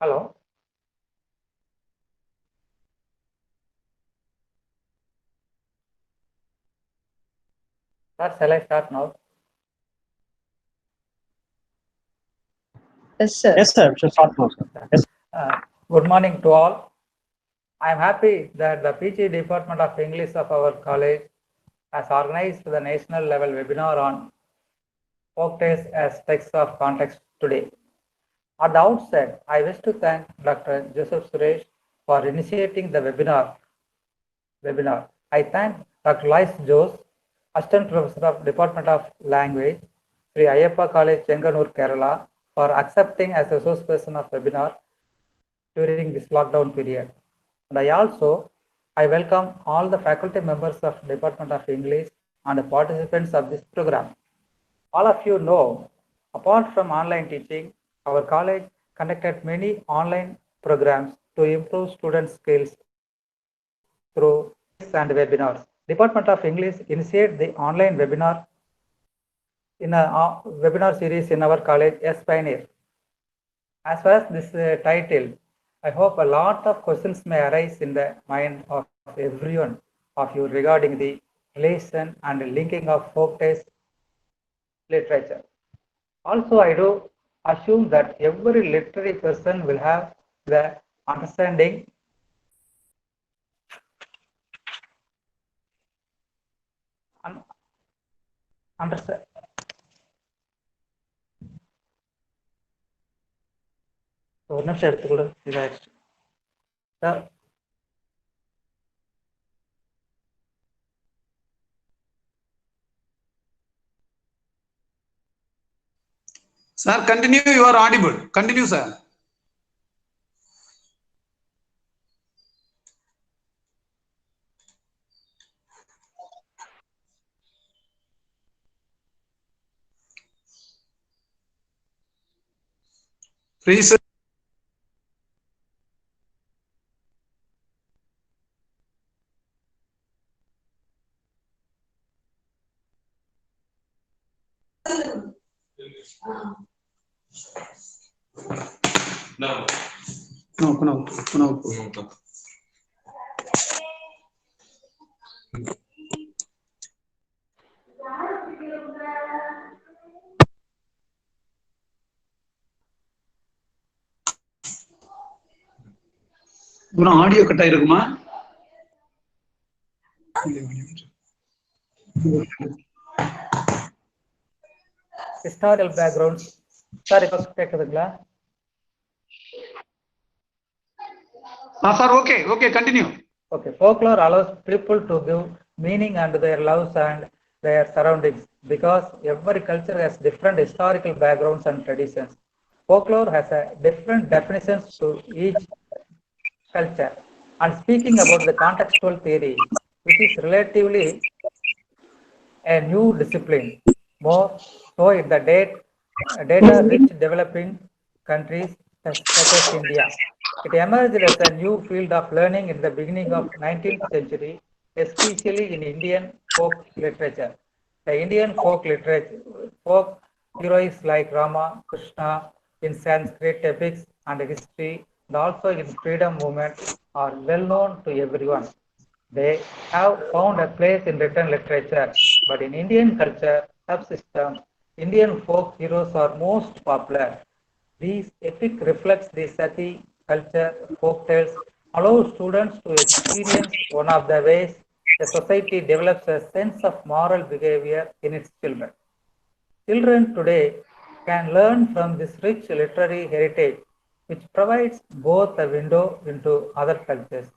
Hello. Sir, shall I start now? Yes, sir. Yes, sir. Just start now, sir. Yes. Good morning to all. I am happy that the PG Department of English of our college has organized the national level webinar on folk tales as texts of context today. At the outset, I wish to thank Dr. Joseph Suresh for initiating the webinar. I thank Dr. Lois Jose, Assistant Professor of Department of Language, Sri Ayyappa College, Chenganur, Kerala, for accepting as a source person of webinar during this lockdown period. And I welcome all the faculty members of Department of English and the participants of this program. All of you know, apart from online teaching, our college conducted many online programs to improve student skills through and webinars. Department of English initiated the online webinar in a webinar series in our college, S Pioneer. As far as this title, I hope a lot of questions may arise in the mind of everyone of you regarding the relation and linking of folk tales literature. Also, I do assume that every literary person will have the understanding understand ஒரு நிமிஷம் எடுத்துக்கூட இதாயிடுச்சு சார். Sir, continue. You are audible. Continue, sir. Please. No. Audio cut ஆயிருக்குமா? Historical backgrounds. Sir இப்போ கேட்குதுங்களா? Sir, okay, continue. Okay, folklore allows people to give meaning and their lives and their surroundings because every culture has different historical backgrounds and traditions. Folklore has a different definitions to each culture. And speaking about the contextual theory, which is relatively a new discipline, more so in the data-rich developing countries such as India. It emerged as a new field of learning in the beginning of 19th century, especially in Indian folk literature. The Indian folk heroes like Rama, Krishna in Sanskrit epics and history, and also in freedom movement are well known to everyone. They have found a place in written literature, but in Indian culture subsystem, Indian folk heroes are most popular. These epic reflects the Sati culture, folk tales, allow students to experience one of the ways the society develops a sense of moral behavior in its children. Children today can learn from this rich literary heritage, which provides both a window into other cultures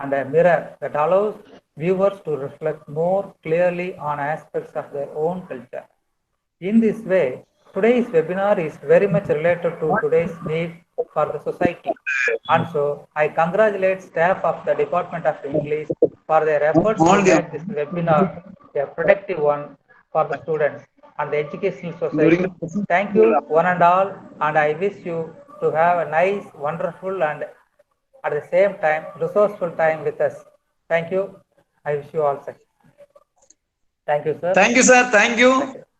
and a mirror that allows viewers to reflect more clearly on aspects of their own culture. In this way, today's webinar is very much related to today's need for the society. And so, I congratulate staff of the Department of English for their efforts to make this webinar a productive one for the students and the educational society. Thank you, one and all, and I wish you to have a nice, wonderful, and at the same time, resourceful time with us. Thank you. I wish you all success. Thank you, sir. Thank you, sir. Thank you.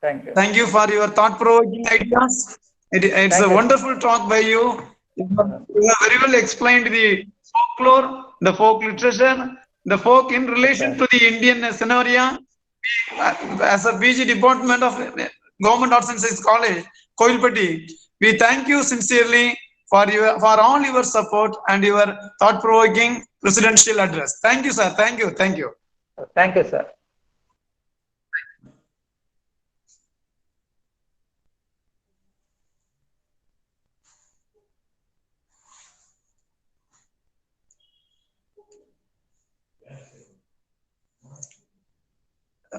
Thank you. Thank you for your thought-provoking ideas. It's Thank a you, wonderful talk by you. You have very well explained the folklore, the folk literature, the folk in relation to the Indian scenario. As a BG Department of Government Arts and Science College, Koilpatti, we thank you sincerely for all your support and your thought-provoking presidential address. Thank you, sir. Thank you. Thank you. Thank you, sir.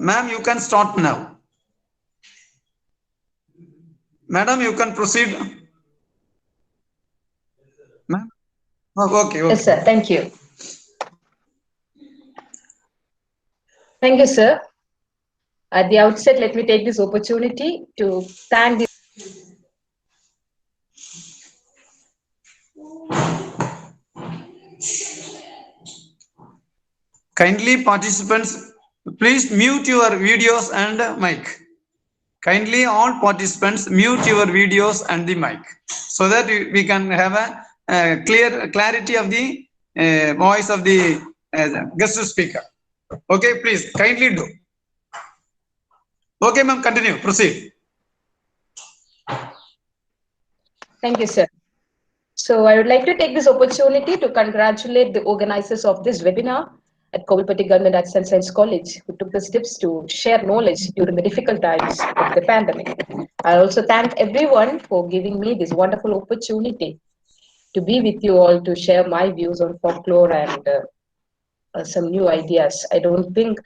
Ma'am, you can start now. Madam, you can proceed. Ma'am? Oh, okay, okay. Yes, sir. Thank you. Thank you, sir. At the outset, let me take this opportunity to thank the Kindly participants, please mute your videos and mic. Kindly all participants mute your videos and the mic so that we can have a clarity of the voice of the guest speaker. Okay, please kindly do. Okay, ma'am, continue, proceed. Thank you, sir. So I would like to take this opportunity to congratulate the organizers of this webinar at Kovilpatti Government Arts and Science College, who took the steps to share knowledge during the difficult times of the pandemic. I also thank everyone for giving me this wonderful opportunity to be with you all to share my views on folklore and some new ideas. I don't think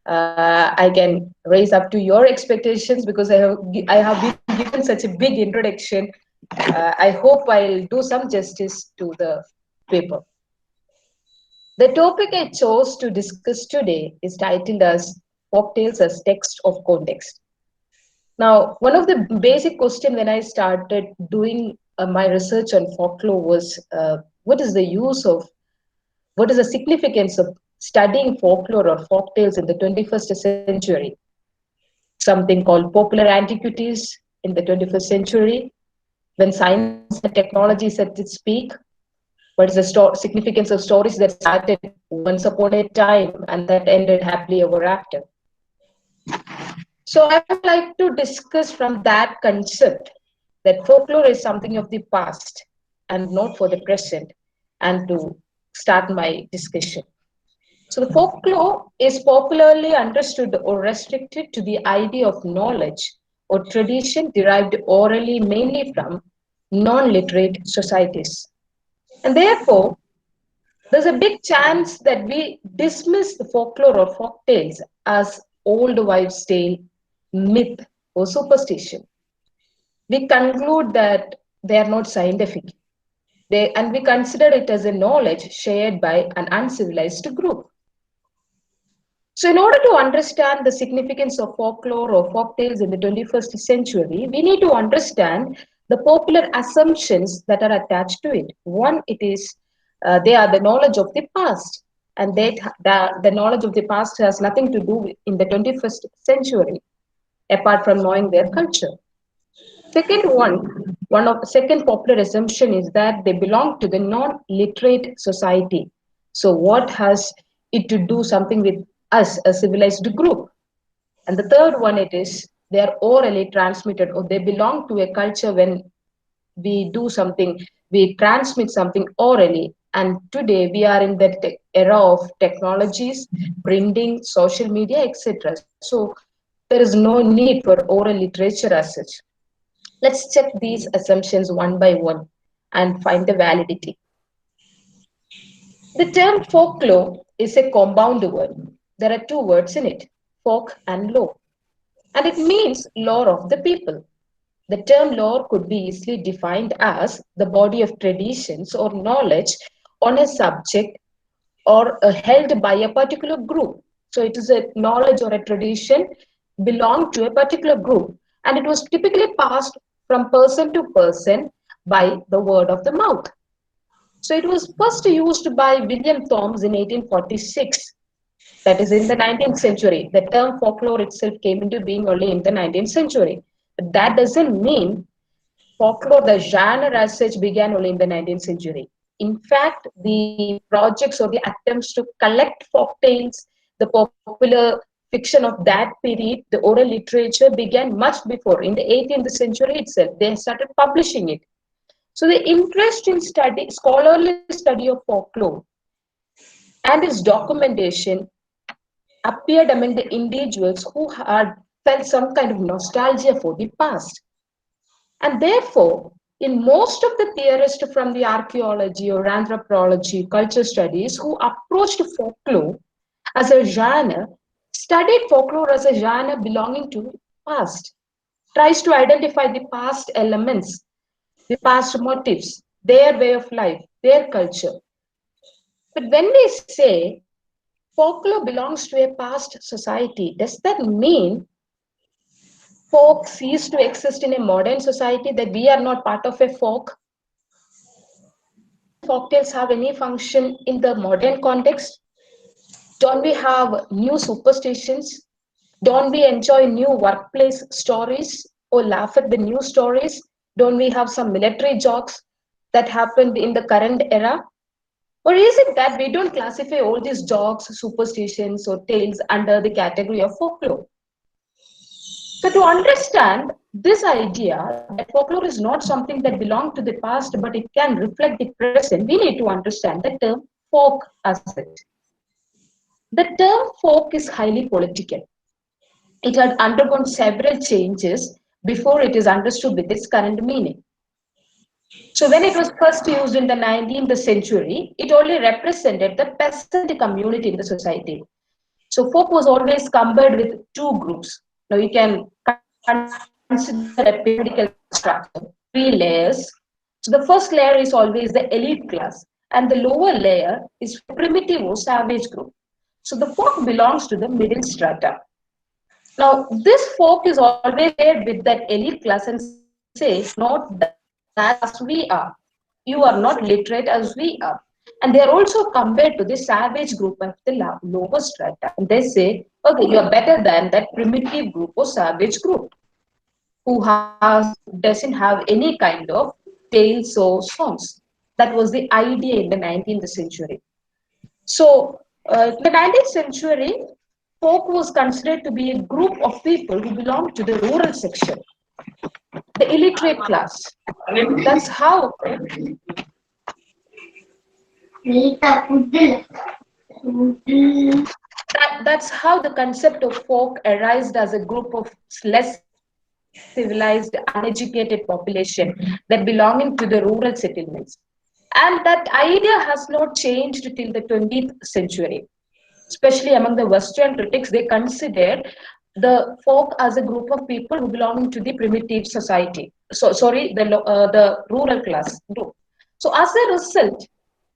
I can raise up to your expectations because I have been given such a big introduction. I hope I'll do some justice to the paper. The topic I chose to discuss today is titled as Folktales as Text of Context. Now, one of the basic questions when I started doing my research on folklore was what is the significance of studying folklore or folktales in the 21st century? Something called popular antiquities in the 21st century, when science and technology is at its peak. What is the significance of stories that started once upon a time and that ended happily ever after? So I would like to discuss from that concept that folklore is something of the past and not for the present, and to start my discussion. So the folklore is popularly understood or restricted to the idea of knowledge or tradition derived orally mainly from non-literate societies. And therefore, there's a big chance that we dismiss the folklore or folktales as old wives' tale, myth, or superstition. We conclude that they are not scientific. And we consider it as a knowledge shared by an uncivilized group. So, in order to understand the significance of folklore or folktales in the 21st century, we need to understand the popular assumptions that are attached to it. One, it is they are the knowledge of the past, and that the knowledge of the past has nothing to do in the 21st century, apart from knowing their culture. Second popular assumption is that they belong to the non-literate society. So what has it to do something with us, a civilized group? And the third one, it is they are orally transmitted, or they belong to a culture when we do something, we transmit something orally. And today we are in that era of technologies, printing, social media, etc. So there is no need for oral literature as such. Let's check these assumptions one by one and find the validity. The term folklore is a compound word. There are two words in it, folk and lore, and it means lore of the people. The term lore could be easily defined as the body of traditions or knowledge on a subject or held by a particular group. So it is a knowledge or a tradition belonged to a particular group, and it was typically passed from person to person by the word of the mouth. So it was first used by William Thoms in 1846 That is in the 19th century. The term folklore itself came into being only in the 19th century. But that doesn't mean folklore, the genre as such, began only in the 19th century. In fact, the projects or the attempts to collect folk tales, the popular fiction of that period, the oral literature began much before. In the 18th century itself, they started publishing it. So the interest in scholarly study of folklore and its documentation appeared among the individuals who had felt some kind of nostalgia for the past. And therefore, in most of the theorists from the archaeology or anthropology, culture studies who approached folklore as a genre, studied folklore as a genre belonging to the past, tries to identify the past elements, the past motifs, their way of life, their culture. But when we say folklore belongs to a past society, does that mean folk cease to exist in a modern society, that we are not part of a folk? Folktales have any function in the modern context? Don't we have new superstitions? Don't we enjoy new workplace stories or laugh at the new stories? Don't we have some military jokes that happened in the current era? Or is it that we don't classify all these jokes, superstitions, or tales under the category of folklore? So to understand this idea that folklore is not something that belongs to the past, but it can reflect the present, we need to understand the term folk as such. The term folk is highly political. It had undergone several changes before it is understood with its current meaning. So when it was first used in the 19th century, it only represented the peasant community in the society. So folk was always compared with two groups. Now you can consider a pyramidal structure, three layers. So the first layer is always the elite class, and the lower layer is primitive or savage group. So the folk belongs to the middle strata. Now this folk is always shared with that elite class and says, not that as we are. You are not literate as we are. And they are also compared to the savage group of the lower strata. And they say, okay, you are better than that primitive group or savage group who doesn't have any kind of tales or songs. That was the idea in the 19th century. So, in the 19th century, folk was considered to be a group of people who belonged to the rural section, the illiterate class. That's how that's how the concept of folk arose as a group of less civilized, uneducated population that belonging to the rural settlements. And that idea has not changed till the 20th century. Especially among the Western critics, they considered the folk as a group of people who belong to the primitive society. So, sorry, the rural class group. So, as a result,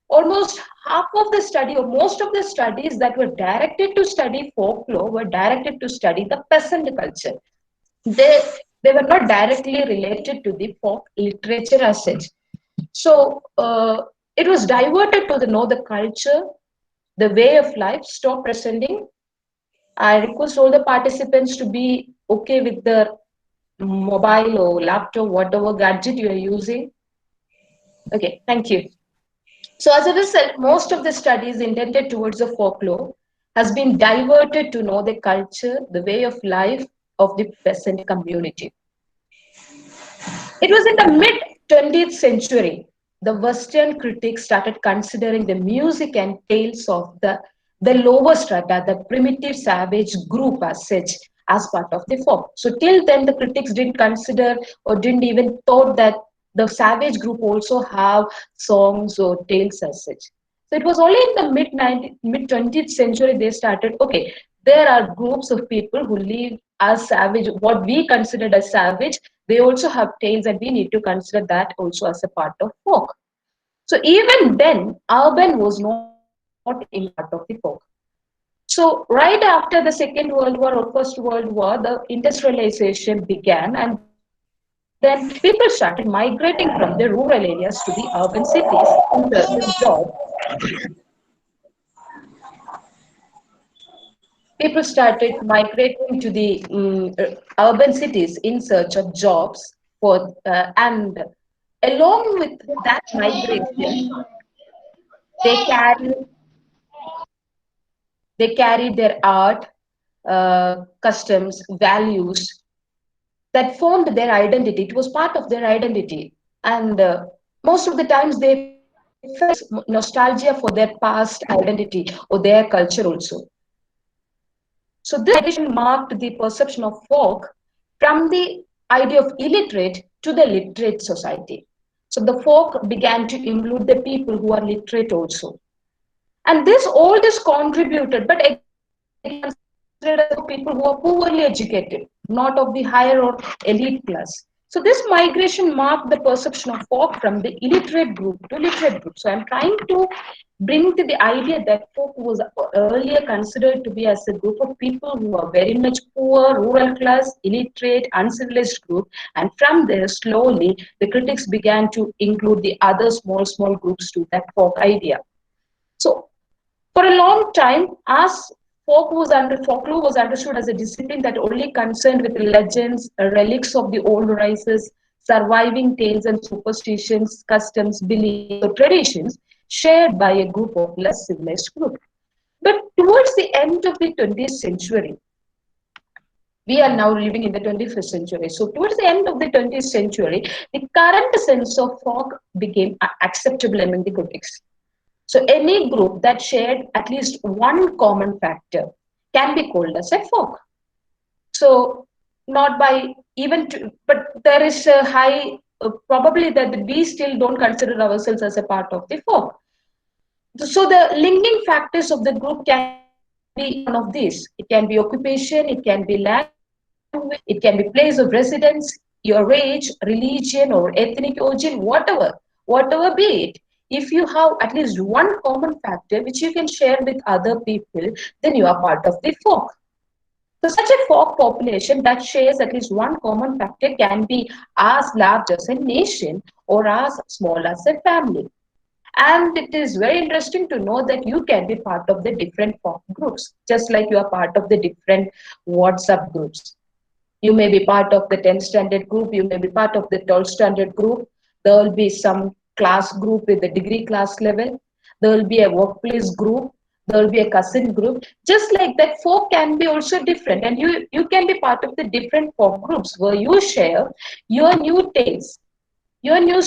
almost half of the study or most of the studies that were directed to study folklore were directed to study the peasant culture. They were not directly related to the folk literature as such. So it was diverted to know the culture, the way of life, stop presenting. I request all the participants to be okay with the mobile or laptop, whatever gadget you are using. Okay, thank you. So as a result, most of the studies intended towards the folklore has been diverted to know the culture, the way of life of the peasant community. It was in the mid-20th century, the Western critics started considering the music and tales of the lower strata, the primitive savage group as such, as part of the folk. So till then, the critics didn't consider or didn't even thought that the savage group also have songs or tales as such. So it was only in the mid-20th century they started, okay, there are groups of people who live as savage, what we considered as savage, they also have tales and we need to consider that also as a part of folk. So even then, urban was not in part of the folk. So right after the Second World War or First World War, the industrialization began and then people started migrating from the rural areas to the urban cities in the job. people started migrating to the urban cities in search of jobs and along with that migration, they carry they carried their art, customs, values that formed their identity. It was part of their identity. And most of the times they felt nostalgia for their past identity or their culture also. So this migration marked the perception of folk from the idea of illiterate to the literate society. So the folk began to include the people who are literate also. And this contributed, but again, it can be considered as people who are poorly educated, not of the higher or elite class. So this migration marked the perception of folk from the illiterate group to literate group. So I'm trying to bring to the idea that folk was earlier considered to be as a group of people who are very much poor, rural class, illiterate, uncivilized group. And from there, slowly, the critics began to include the other small groups to that folk idea. So for a long time, as folklore was understood as a discipline that only concerned with legends, relics of the old races, surviving tales and superstitions, customs, beliefs, or traditions shared by a group of less civilized groups. But towards the end of the 20th century, we are now living in the 21st century. So towards the end of the 20th century, the current sense of folk became acceptable among the critics. So any group that shared at least one common factor can be called as a folk. So not by but there is a high probably that we still don't consider ourselves as a part of the folk. So the linking factors of the group can be any one of these. It can be occupation, it can be language, it can be place of residence, your age, religion, or ethnic origin, whatever be it. If you have at least one common factor which you can share with other people, then you are part of the folk. So such a folk population that shares at least one common factor can be as large as a nation or as small as a family. And it is very interesting to know that you can be part of the different folk groups, just like you are part of the different WhatsApp groups. You may be part of the 10th standard group, you may be part of the 12th standard group. There will be some class group with the degree class level. There will be a workplace group. There will be a cousin group. Just like that, folk can be also different. And you can be part of the different folk groups where you share your new tales, your new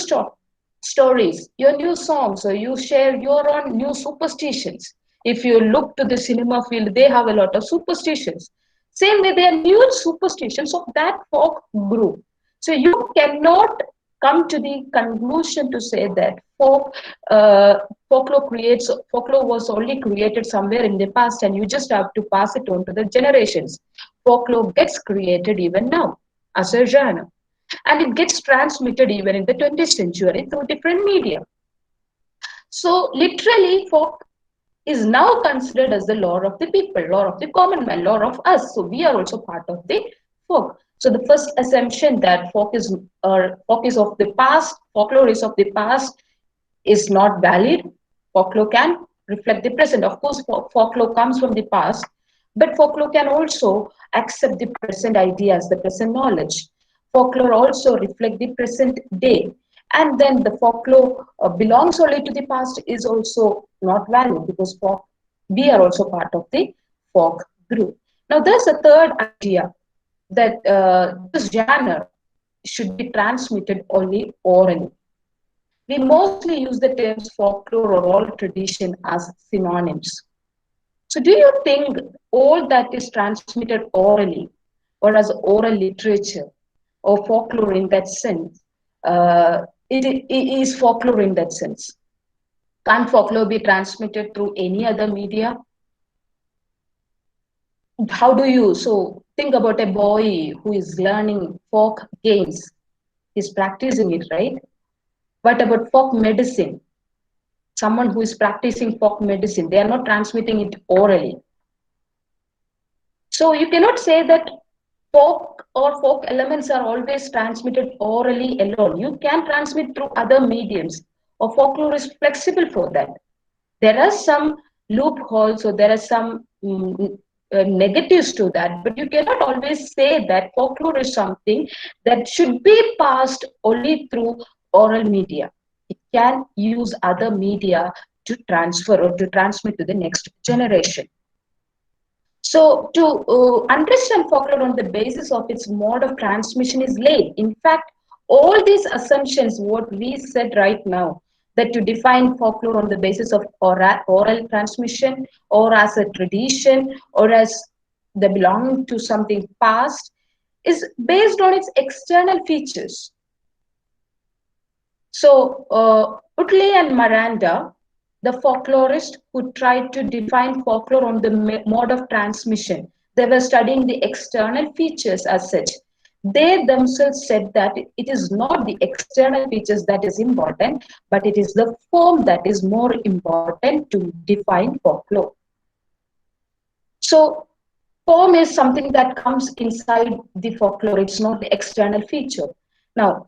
stories, your new songs, or you share your own new superstitions. If you look to the cinema field, they have a lot of superstitions. Same way, there are new superstitions of that folk group. So you cannot come to the conclusion to say that folklore was only created somewhere in the past, and you just have to pass it on to the generations. Folklore gets created even now as a genre, and it gets transmitted even in the 20th century through different media. So literally, folk is now considered as the law of the people, law of the common man, law of us. So we are also part of the folk. So the first assumption that folk is of the past, folklore is of the past, is not valid. Folklore can reflect the present. Of course, folklore comes from the past, but folklore can also accept the present ideas, the present knowledge. Folklore also reflect the present day. And then the folklore belongs only to the past is also not valid, because we are also part of the folk group. Now there's a third idea that this genre should be transmitted only orally. We mostly use the terms folklore or oral tradition as synonyms. So do you think all that is transmitted orally or as oral literature or folklore in that sense, it is folklore in that sense? Can't folklore be transmitted through any other media? How do you, so think about a boy who is learning folk games. He's practicing it, right? What about folk medicine? Someone who is practicing folk medicine, they are not transmitting it orally. So you cannot say that folk or folk elements are always transmitted orally alone. You can transmit through other mediums, or folklore is flexible for that. There are some loopholes, or there are some negatives to that, but you cannot always say that folklore is something that should be passed only through oral media. It can use other media to transfer or to transmit to the next generation. So to understand folklore on the basis of its mode of transmission is laid. In fact, all these assumptions, what we said right now, that to define folklore on the basis of oral transmission or as a tradition or as the belonging to something past, is based on its external features. So Utley and Miranda, the folklorist who tried to define folklore on the mode of transmission, they were studying the external features as such. They themselves said that it is not the external features that is important, but it is the form that is more important to define folklore. So form is something that comes inside the folklore, it's not the external feature. Now,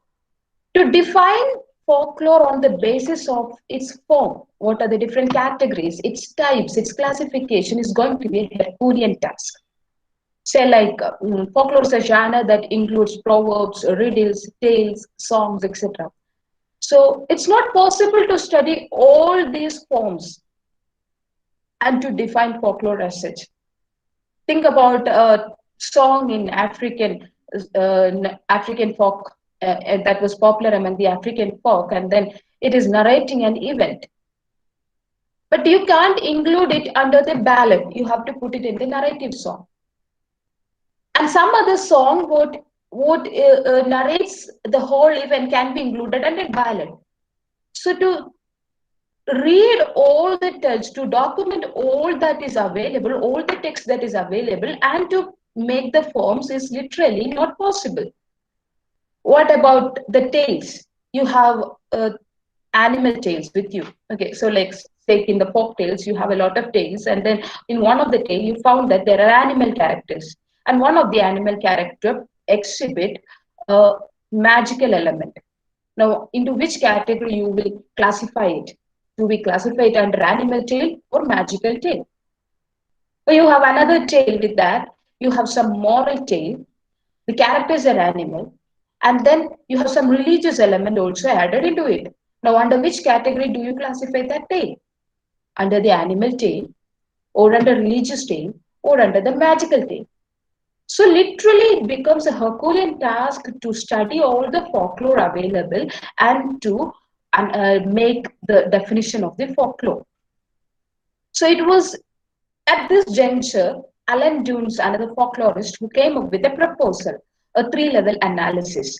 to define folklore on the basis of its form, what are the different categories, its types, its classification is going to be a Herculean task. Say like folklore is a genre that includes proverbs, riddles, tales, songs, etc. So it's not possible to study all these forms and to define folklore as such. Think about a song in African folk that was popular among the African folk, and then it is narrating an event. But you can't include it under the ballad. You have to put it in the narrative song. And some other song would narrates the whole event can be included under ballad. So to read all the text, to document all that is available, all the text that is available, and to make the forms is literally not possible. What about the tales? You have animal tales with you. Okay, so like say in the folk tales, you have a lot of tales, and then in one of the tales, you found that there are animal characters, and one of the animal character exhibit a magical element. Now, into which category you will classify it? Do we classify it under animal tale or magical tale? So you have another tale with that. You have some moral tale. The characters are animal. And then you have some religious element also added into it. Now, under which category do you classify that tale? Under the animal tale, or under religious tale, or under the magical tale? So literally it becomes a Herculean task to study all the folklore available and to make the definition of the folklore. So it was at this juncture, Alan Dunes, another folklorist, who came up with a proposal, a three-level analysis.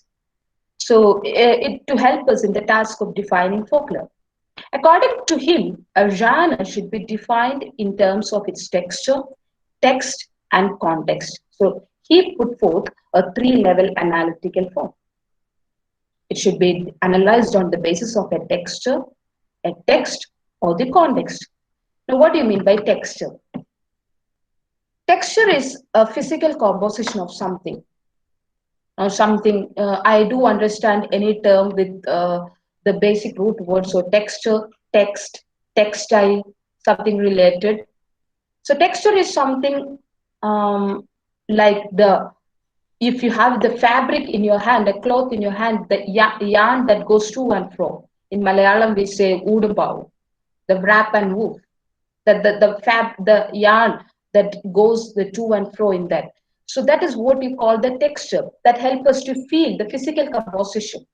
So to help us in the task of defining folklore. According to him, a genre should be defined in terms of its texture, text, and context. So he put forth a three-level analytical form. It should be analyzed on the basis of a texture, a text, or the context. Now, what do you mean by texture? Texture is a physical composition of something. Now, something, I do understand any term with the basic root words, so texture, text, textile, something related. So texture is something like if you have the fabric in your hand, a cloth in your hand, the yarn that goes to and fro. In Malayalam, we say udumbavu, the wrap and woof. The yarn that goes the to and fro in that. So that is what we call the texture that helps us to feel the physical composition.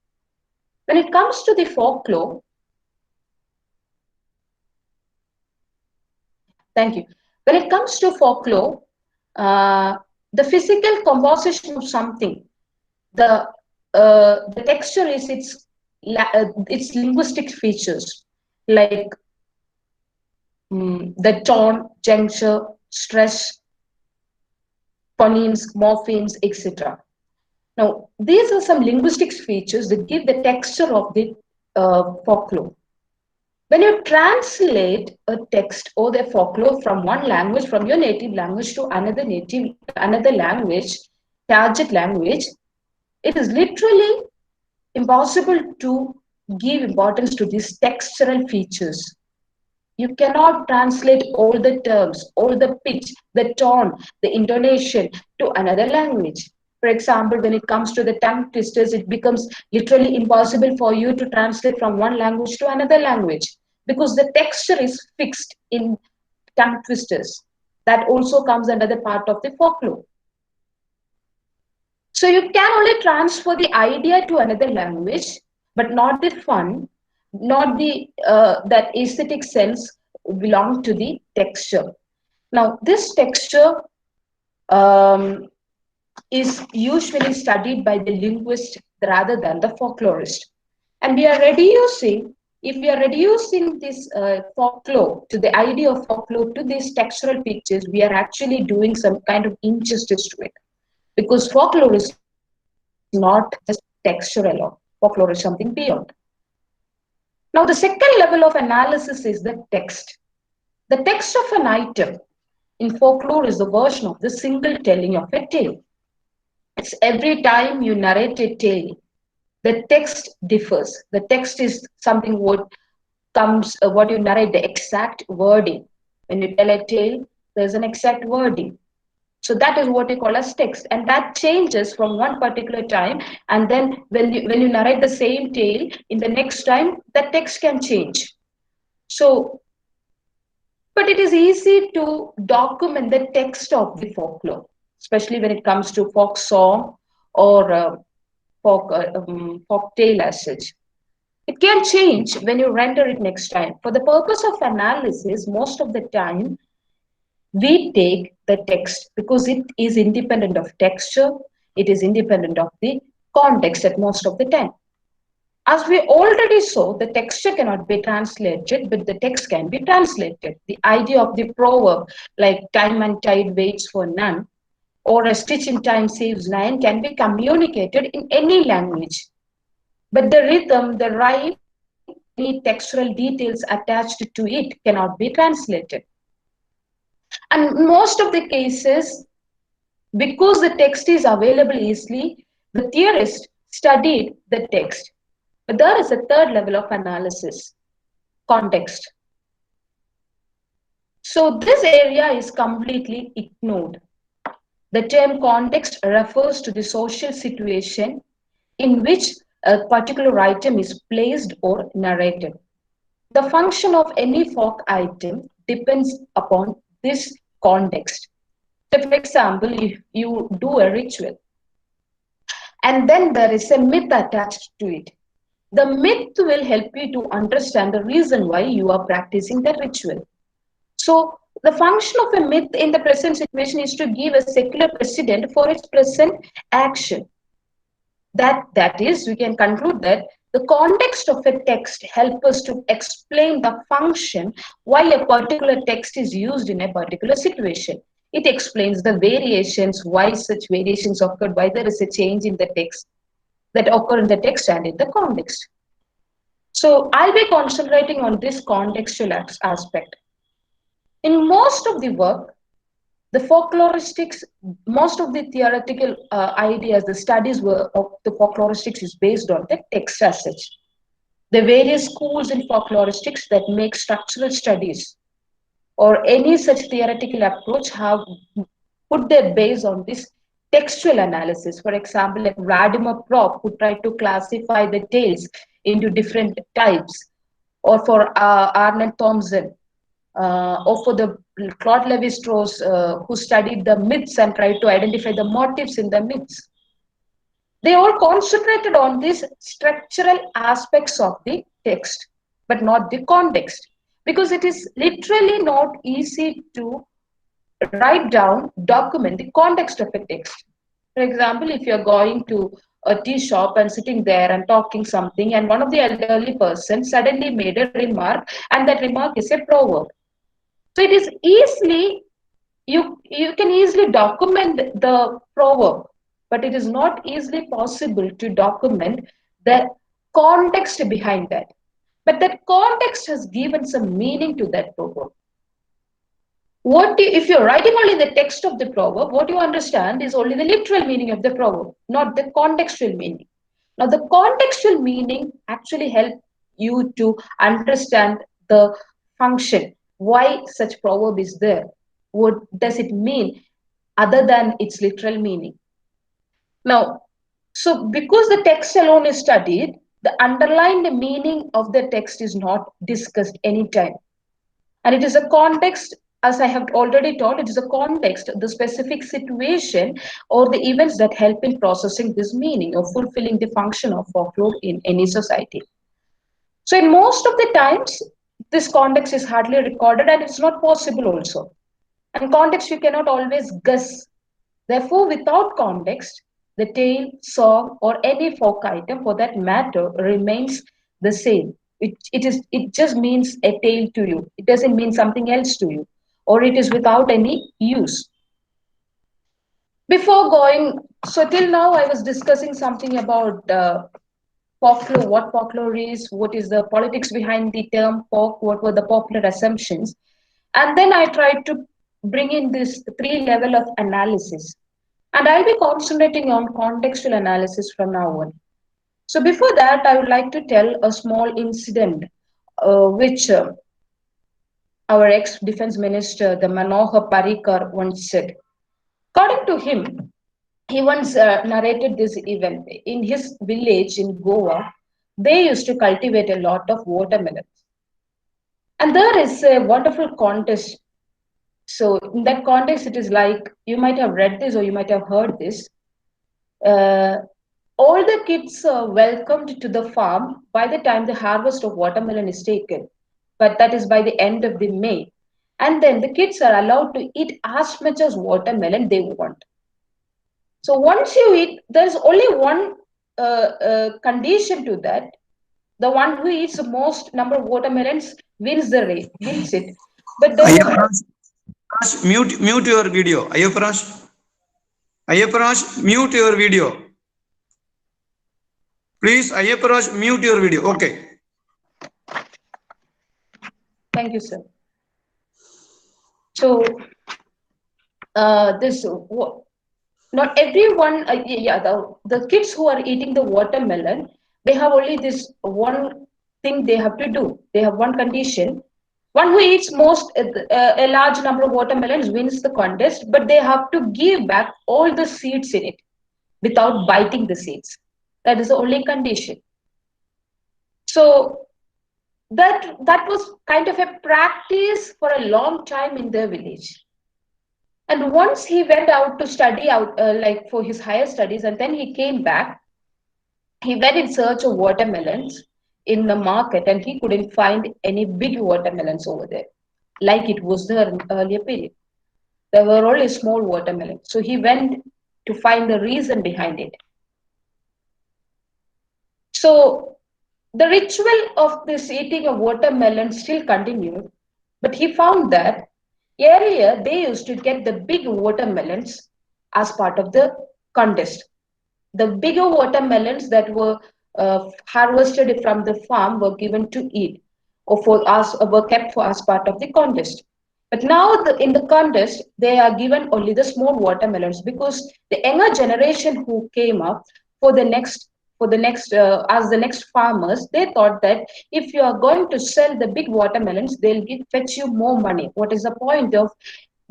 When it comes to the folklore, thank you. When it comes to folklore, the physical composition of something, the texture is its linguistic features, like the tone, juncture, stress, phonemes, morphemes, etc. Now, these are some linguistic features that give the texture of the folklore. When you translate a text or the folklore from one language, from your native language to another language, target language, it is literally impossible to give importance to these textural features. You cannot translate all the terms, all the pitch, the tone, the intonation to another language. For example, when it comes to the tongue twisters, it becomes literally impossible for you to translate from one language to another language because the texture is fixed in tongue twisters. That also comes under the part of the folklore. So you can only transfer the idea to another language, but not the fun, not the that aesthetic sense belong to the texture. Now, this texture um, is usually studied by the linguist rather than the folklorist. And we are reducing, if we are reducing this folklore to the idea of folklore to these textural features, we are actually doing some kind of injustice to it. Because folklore is not just texture alone, folklore is something beyond. Now, the second level of analysis is the text. The text of an item in folklore is the version of the single telling of a tale. It's every time you narrate a tale, the text differs. The text is something what you narrate, the exact wording. When you tell a tale, there's an exact wording. So that is what we call as text, and that changes from one particular time. And then when you narrate the same tale in the next time, that text can change. So, but it is easy to document the text of the folklore, especially when it comes to folk song or folk tale as such. It can change when you render it next time. For the purpose of analysis, most of the time, we take the text because it is independent of texture, it is independent of the context at most of the time. As we already saw, the texture cannot be translated, but the text can be translated. The idea of the proverb, like time and tide waits for none, or a stitch in time saves nine, can be communicated in any language. But the rhythm, the rhyme, any textural details attached to it cannot be translated. And most of the cases, because the text is available easily, the theorist studied the text. But there is a third level of analysis, context. So this area is completely ignored. The term context refers to the social situation in which a particular item is placed or narrated. The function of any folk item depends upon this context. So, for example, if you do a ritual and then there is a myth attached to it, the myth will help you to understand the reason why you are practicing the ritual. So, the function of a myth in the present situation is to give a secular precedent for its present action. That is, we can conclude that the context of a text helps us to explain the function why a particular text is used in a particular situation. It explains the variations, why such variations occurred, why there is a change in the text that occur in the text and in the context. So I'll be concentrating on this contextual aspect. In most of the work, the folkloristics, most of the theoretical ideas, the studies of the folkloristics is based on the text as such. The various schools in folkloristics that make structural studies or any such theoretical approach have put their base on this textual analysis. For example, like Vladimir Propp, who tried to classify the tales into different types, or for Arnett Thompson, or for the Claude Lévi-Strauss, who studied the myths and tried to identify the motifs in the myths. They all concentrated on these structural aspects of the text, but not the context, because it is literally not easy to write down, document the context of a text. For example, if you're going to a tea shop and sitting there and talking something, and one of the elderly person suddenly made a remark, and that remark is a proverb. So it is easily, you can easily document the proverb, but it is not easily possible to document the context behind that. But that context has given some meaning to that proverb. If you're writing only the text of the proverb, what you understand is only the literal meaning of the proverb, not the contextual meaning. Now, the contextual meaning actually helps you to understand the function, why such proverb is there, what does it mean other than its literal meaning. Now, so because the text alone is studied, the underlying meaning of the text is not discussed anytime. And it is a context, as I have already told, it is a context, the specific situation or the events that help in processing this meaning or fulfilling the function of folklore in any society. So in most of the times, this context is hardly recorded and it's not possible also. And context you cannot always guess. Therefore, without context, the tale, song, or any folk item for that matter remains the same. It just means a tale to you. It doesn't mean something else to you, or it is without any use. Before going, so till now I was discussing something about folklore, what folklore is, what is the politics behind the term folk, what were the popular assumptions. And then I tried to bring in this three level of analysis. And I'll be concentrating on contextual analysis from now on. So before that, I would like to tell a small incident which our ex-defense minister, the Manohar Parrikar, once said. According to him, he once narrated this event. In his village in Goa, they used to cultivate a lot of watermelons. And there is a wonderful contest. So in that context, it is like, you might have read this or you might have heard this. All the kids are welcomed to the farm by the time the harvest of watermelon is taken. But that is by the end of the May. And then the kids are allowed to eat as much as watermelon they want. So once you eat, there's only one condition to that. The one who eats the most number of watermelons wins the race, wins it. But then Mute your video. Ayapraj, mute your video. Please, Ayapraj, mute your video. Okay. Thank you, sir. So this not everyone, the kids who are eating the watermelon, they have only this one thing they have to do. They have one condition. One who eats a large number of watermelons wins the contest, but they have to give back all the seeds in it without biting the seeds. That is the only condition. So that was kind of a practice for a long time in their village. And once he went out to study out, like for his higher studies, and then he came back, he went in search of watermelons in the market and he couldn't find any big watermelons over there, like it was there in earlier period. There were only small watermelons. So he went to find the reason behind it. So the ritual of this eating of watermelon still continued, but he found that earlier they used to get the big watermelons as part of the contest. The bigger watermelons that were harvested from the farm were given to eat or were kept for as part of the contest. But now in the contest, they are given only the small watermelons because the younger generation who came up as the next farmers, they thought that if you are going to sell the big watermelons, they'll fetch you more money. What is the point of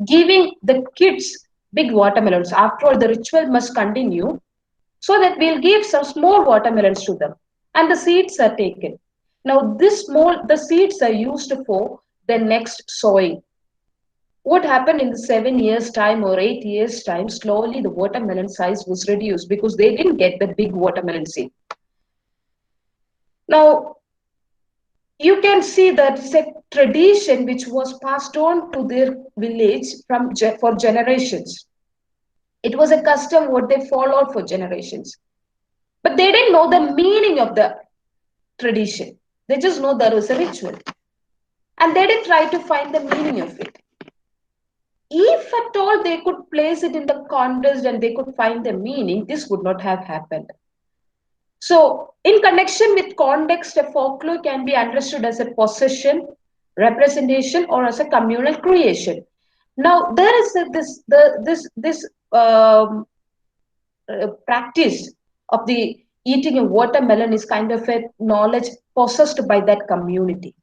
giving the kids big watermelons? After all, the ritual must continue. So that we'll give some small watermelons to them and the seeds are taken. Now the seeds are used for the next sowing. What happened in the 7 years time or 8 years time, slowly the watermelon size was reduced because they didn't get the big watermelon seed. Now, you can see that it's a tradition which was passed on to their village for generations. It was a custom what they followed for generations. But they didn't know the meaning of the tradition. They just know there was a ritual. And they didn't try to find the meaning of it. If at all they could place it in the context and they could find the meaning, this would not have happened. So, in connection with context, a folklore can be understood as a possession, representation, or as a communal creation. Now, there is this practice of the eating a watermelon is kind of a knowledge possessed by that community.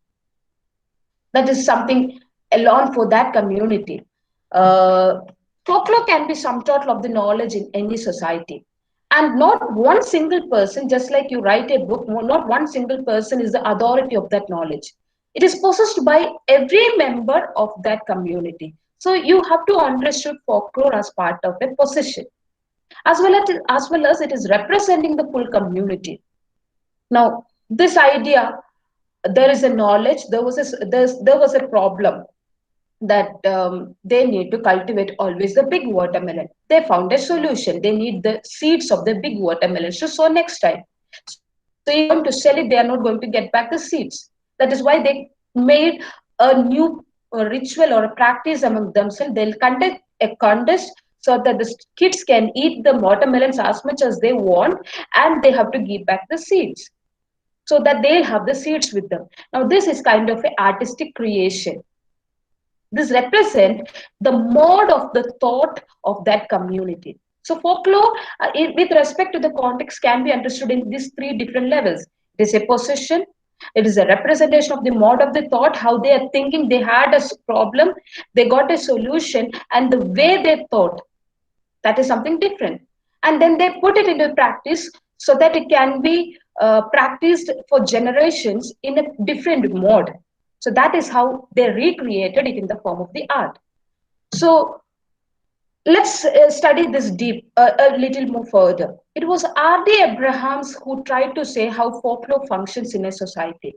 That is something alone for that community. Uh, Folklore can be sum total of the knowledge in any society. And not one single person, just like you write a book, not one single person is the authority of that knowledge. It is possessed by every member of that community. So you have to understand folklore as part of a possession, as well as it is representing the full community. Now, this idea, there is a knowledge, there was a problem that they need to cultivate always the big watermelon. They found a solution. They need the seeds of the big watermelon to sow next time. So if they're going to sell it, they are not going to get back the seeds. That is why they made a new ritual or a practice among themselves. They'll conduct a contest so that the kids can eat the watermelons as much as they want, and they have to give back the seeds so that they'll have the seeds with them. Now, this is kind of an artistic creation. This represents the mode of the thought of that community. So folklore, with respect to the context, can be understood in these three different levels. It is a possession, it is a representation of the mode of the thought, how they are thinking, they had a problem, they got a solution, and the way they thought, that is something different. And then they put it into practice so that it can be practiced for generations in a different mode. So that is how they recreated it in the form of the art. So let's study this deep a little more further. It was R.D. Abrahams who tried to say how folklore functions in a society.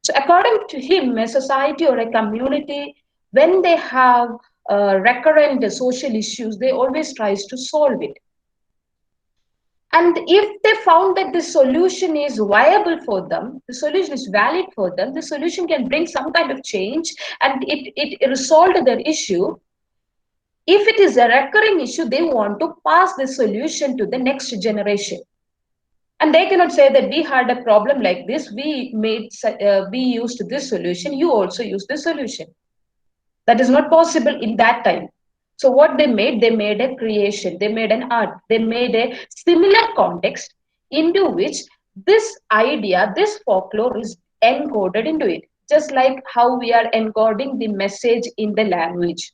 So according to him, a society or a community, when they have recurrent social issues, they always tries to solve it. And if they found that the solution is viable for them, the solution is valid for them, the solution can bring some kind of change and it resolved their issue. If it is a recurring issue, they want to pass the solution to the next generation. And they cannot say that we had a problem like this, we used this solution, you also use this solution. That is not possible in that time. So what they made a creation, they made an art, they made a similar context into which this idea, this folklore is encoded into it. Just like how we are encoding the message in the language,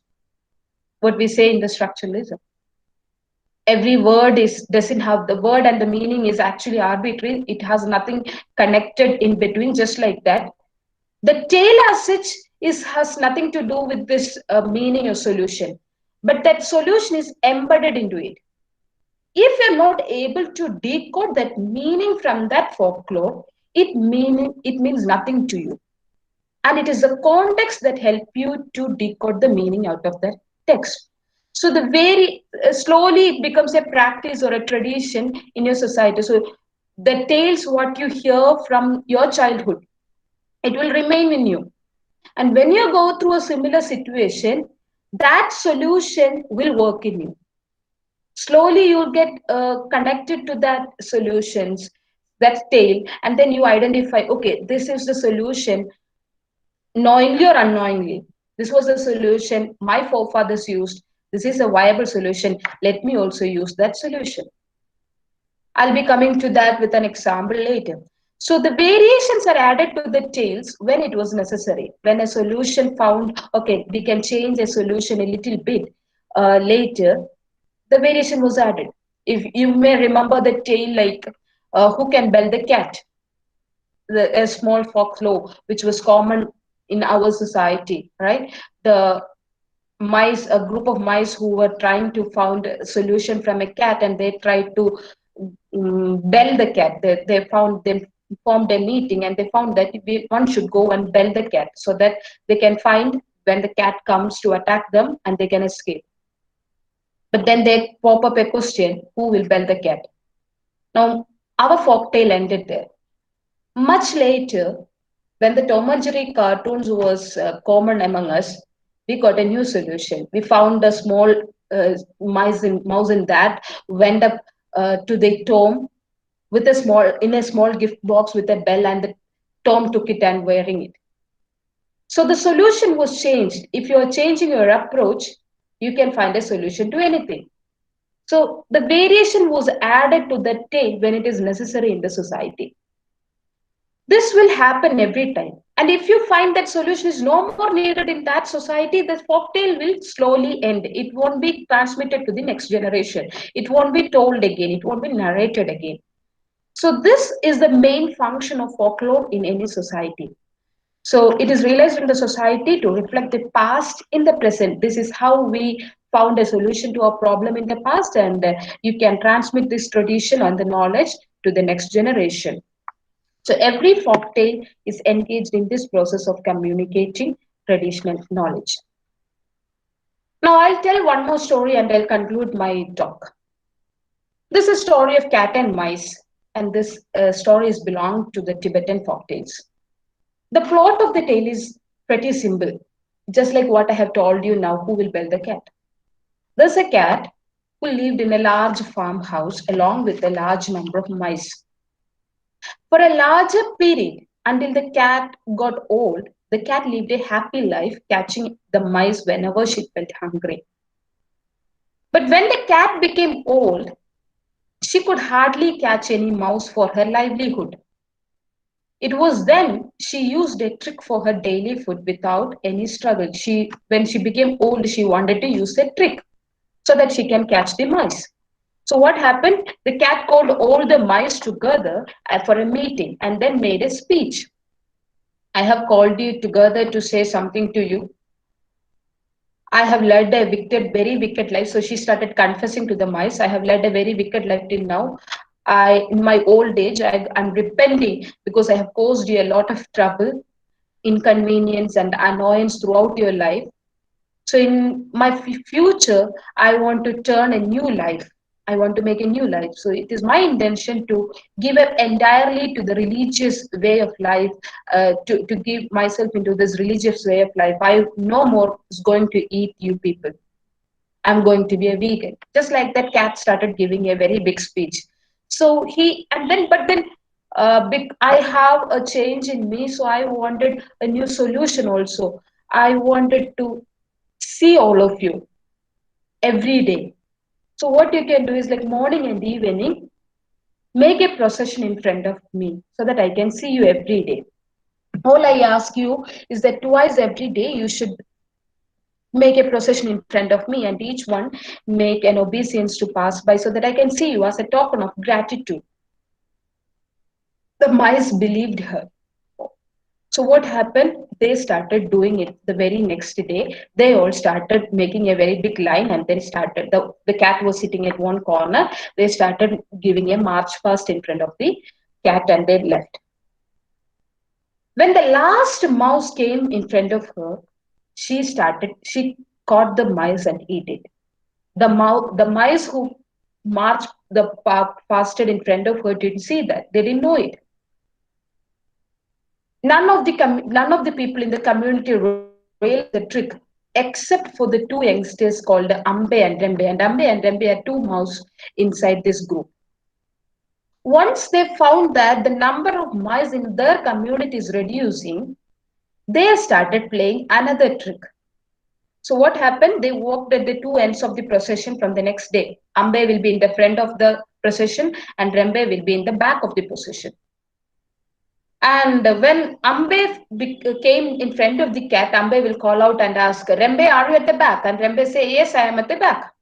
what we say in the structuralism. Every word doesn't have the word, and the meaning is actually arbitrary. It has nothing connected in between, just like that. The tale as such has nothing to do with this meaning or solution, but that solution is embedded into it. If you're not able to decode that meaning from that folklore, it means nothing to you. And it is the context that help you to decode the meaning out of that text. So the very slowly it becomes a practice or a tradition in your society. So the tales what you hear from your childhood, it will remain in you. And when you go through a similar situation, that solution will work in you. Slowly you'll get connected to that solutions, that tale, and then you identify, okay, this is the solution, knowingly or unknowingly. This was the solution my forefathers used. This is a viable solution. Let me also use that solution. I'll be coming to that with an example later. So the variations are added to the tales when it was necessary. When a solution found, okay, we can change a solution a little bit later, the variation was added. If you may remember the tale like Who Can Bell the Cat, a small folklore which was common in our society, right? The mice, a group of mice who were trying to find a solution from a cat, and they tried to bell the cat. They formed a meeting, and they found that one should go and bell the cat so that they can find when the cat comes to attack them and they can escape. But then they pop up a question, who will bell the cat? Now, our folktale ended there. Much later, when the Tom and Jerry cartoons was common among us, we got a new solution. We found a small mouse in that went up to the Tom with a small gift box with a bell, and the Tom took it and wearing it. So the solution was changed. If you are changing your approach, you can find a solution to anything. So the variation was added to the tale when it is necessary in the society. This will happen every time. And if you find that solution is no more needed in that society, the folktale will slowly end. It won't be transmitted to the next generation. It won't be told again. It won't be narrated again. So this is the main function of folklore in any society. So it is realized in the society to reflect the past in the present. This is how we found a solution to a problem in the past, and you can transmit this tradition and the knowledge to the next generation. So every folktale is engaged in this process of communicating traditional knowledge. Now I'll tell one more story and I'll conclude my talk. This is a story of cat and mice, and this story is belonged to the Tibetan folktales. The plot of the tale is pretty simple, just like what I have told you now. Who will build the cat? There's a cat who lived in a large farmhouse along with a large number of mice. For a larger period, until the cat got old, the cat lived a happy life, catching the mice whenever she felt hungry. But when the cat became old, she could hardly catch any mouse for her livelihood. It was then she used a trick for her daily food without any struggle. When she became old, she wanted to use a trick so that she can catch the mice. So what happened? The cat called all the mice together for a meeting and then made a speech. I have called you together to say something to you. I have led a very wicked life. So she started confessing to the mice. I have led a very wicked life till now. In my old age, I'm repenting because I have caused you a lot of trouble, inconvenience, and annoyance throughout your life. So in my future, I want to turn a new life. I want to make a new life. So it is my intention to give up entirely to the religious way of life, to give myself into this religious way of life. I no more is going to eat you people. I'm going to be a vegan. Just like that, cat started giving a very big speech. So I have a change in me. So I wanted a new solution also. I wanted to see all of you every day. So what you can do is like morning and evening, make a procession in front of me so that I can see you every day. All I ask you is that twice every day you should make a procession in front of me, and each one make an obeisance to pass by so that I can see you as a token of gratitude. The mice believed her. So what happened? They started doing it the very next day. They all started making a very big line, and then started the cat was sitting at one corner. They started giving a march past in front of the cat and they left. When the last mouse came in front of her, she caught the mice and ate it. The mice who marched the path fasted in front of her didn't see that. They didn't know it. None of the people in the community realized the trick except for the two youngsters called Ambe and Rembe. And Ambe and Rembe are two mouse inside this group. Once they found that the number of mice in their community is reducing, they started playing another trick. So what happened? They walked at the two ends of the procession from the next day. Ambe will be in the front of the procession and Rembe will be in the back of the procession. And when Ambe came in front of the cat, Ambe will call out and ask, Rembe, are you at the back? And Rembe say, yes, I am at the back.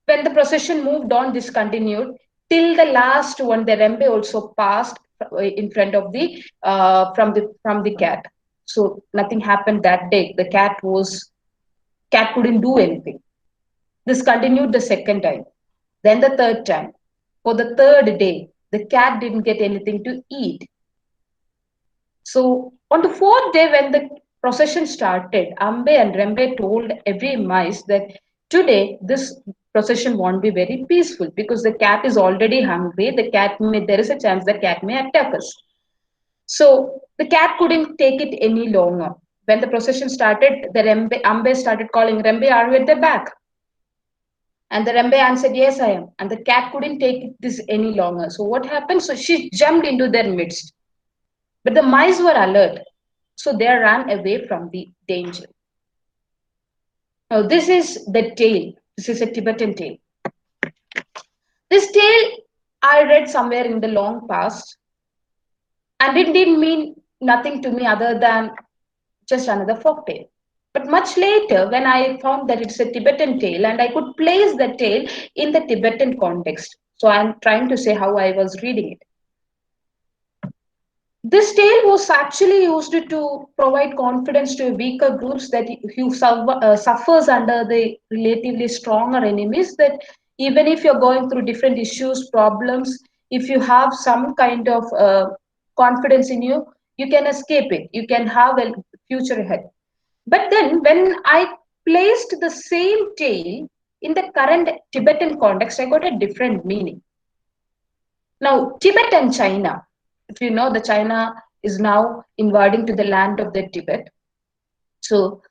When the procession moved on, this continued till the last one. The Rembe also passed in front of the from the cat. So nothing happened that day. The cat couldn't do anything. This continued the second time, then the third time. For the third day, the cat didn't get anything to eat. So on the fourth day, when the procession started, Ambe and Rembe told every mice that today this procession won't be very peaceful because the cat is already hungry. There is a chance the cat may attack us. So the cat couldn't take it any longer. When the procession started, Ambe started calling, Rembe, are you at the back? And the Rembe answered, yes, I am. And the cat couldn't take this any longer. So what happened? So she jumped into their midst. But the mice were alert. So they ran away from the danger. Now, this is the tale. This is a Tibetan tale. This tale I read somewhere in the long past. And it didn't mean nothing to me other than just another folk tale. But much later, when I found that it's a Tibetan tale and I could place the tale in the Tibetan context. So I'm trying to say how I was reading it. This tale was actually used to provide confidence to weaker groups that who suffers under the relatively stronger enemies, that even if you're going through different issues, problems, if you have some kind of confidence in you, you can escape it. You can have a future ahead. But then when I placed the same tale in the current Tibetan context, I got a different meaning. Now, Tibet and China, if you know, the China is now invading to the land of the Tibet. So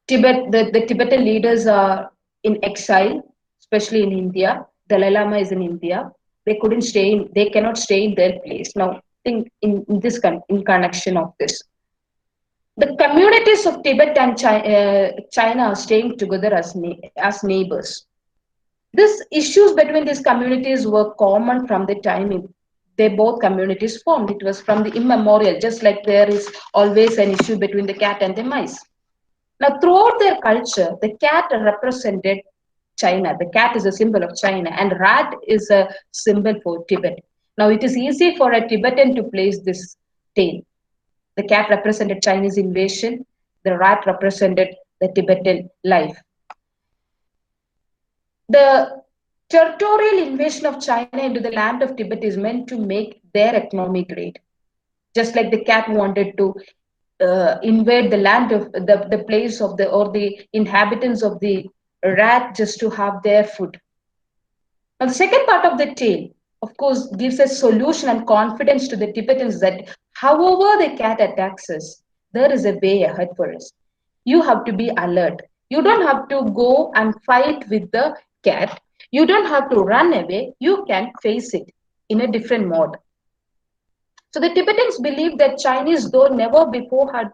Tibet, the Tibetan leaders are in exile, especially in India. Dalai Lama is in India. They cannot stay in their place. Now, think in connection of this. The communities of Tibet and China are staying together as neighbors. These issues between these communities were common from the time they both communities formed. It was from the immemorial, just like there is always an issue between the cat and the mice. Now, throughout their culture, the cat represented China. The cat is a symbol of China, and rat is a symbol for Tibet. Now, it is easy for a Tibetan to place this tale. The cat represented Chinese invasion. The rat represented the Tibetan life. The territorial invasion of China into the land of Tibet is meant to make their economy great. Just like the cat wanted to invade the land of the place of the inhabitants of the rat just to have their food. Now, the second part of the tale, of course, gives a solution and confidence to the Tibetans that however the cat attacks us, there is a way ahead for us. You have to be alert. You don't have to go and fight with the cat. You don't have to run away. You can face it in a different mode. So the Tibetans believed that Chinese, though never before had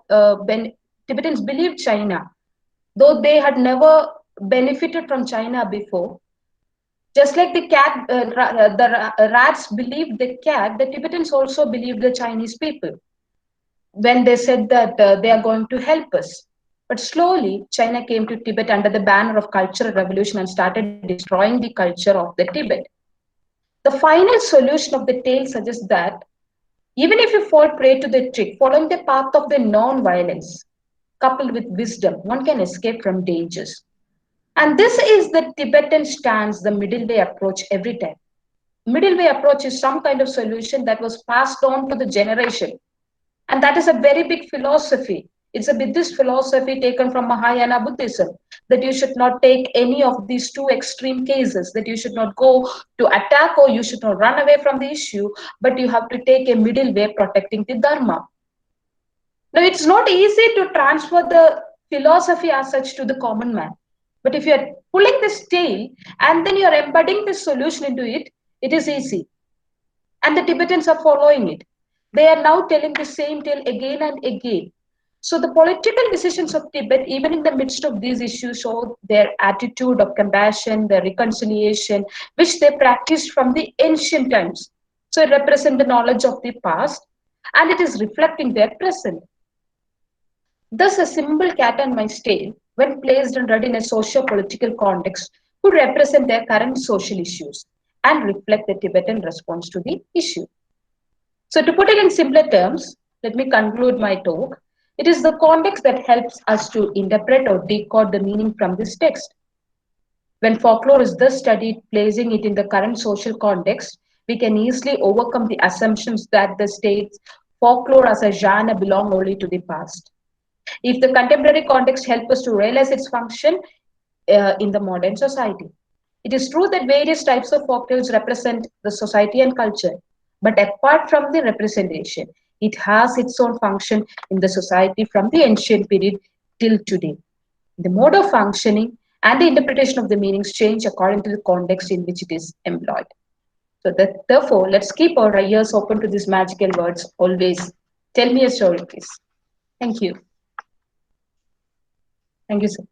Tibetans believed China, though they had never benefited from China before. Just like the rats believed the cat, the Tibetans also believed the Chinese people when they said that they are going to help us. But slowly, China came to Tibet under the banner of cultural revolution and started destroying the culture of the Tibet. The final solution of the tale suggests that even if you fall prey to the trick, following the path of the non-violence, coupled with wisdom, one can escape from dangers. And this is the Tibetan stance, the middle way approach every time. Middle way approach is some kind of solution that was passed on to the generation. And that is a very big philosophy. It's a Buddhist philosophy taken from Mahayana Buddhism, that you should not take any of these two extreme cases, that you should not go to attack or you should not run away from the issue, but you have to take a middle way protecting the Dharma. Now, it's not easy to transfer the philosophy as such to the common man. But if you're pulling this tail and then you're embedding this solution into it, it is easy. And the Tibetans are following it. They are now telling the same tale again and again. So the political decisions of Tibet, even in the midst of these issues, show their attitude of compassion, their reconciliation, which they practiced from the ancient times. So it represents the knowledge of the past, and it is reflecting their present. Thus, a simple cat and mouse tale, when placed and read in a socio-political context, could represent their current social issues and reflect the Tibetan response to the issue. So to put it in simpler terms, let me conclude my talk. It is the context that helps us to interpret or decode the meaning from this text. When folklore is thus studied, placing it in the current social context, we can easily overcome the assumptions that the state's folklore as a genre belong only to the past. If the contemporary context helps us to realize its function in the modern society. It is true that various types of folktales represent the society and culture, but apart from the representation, it has its own function in the society from the ancient period till today. The mode of functioning and the interpretation of the meanings change according to the context in which it is employed. So therefore, let's keep our ears open to these magical words always. Tell me a story, please. Thank you. Thank you, sir.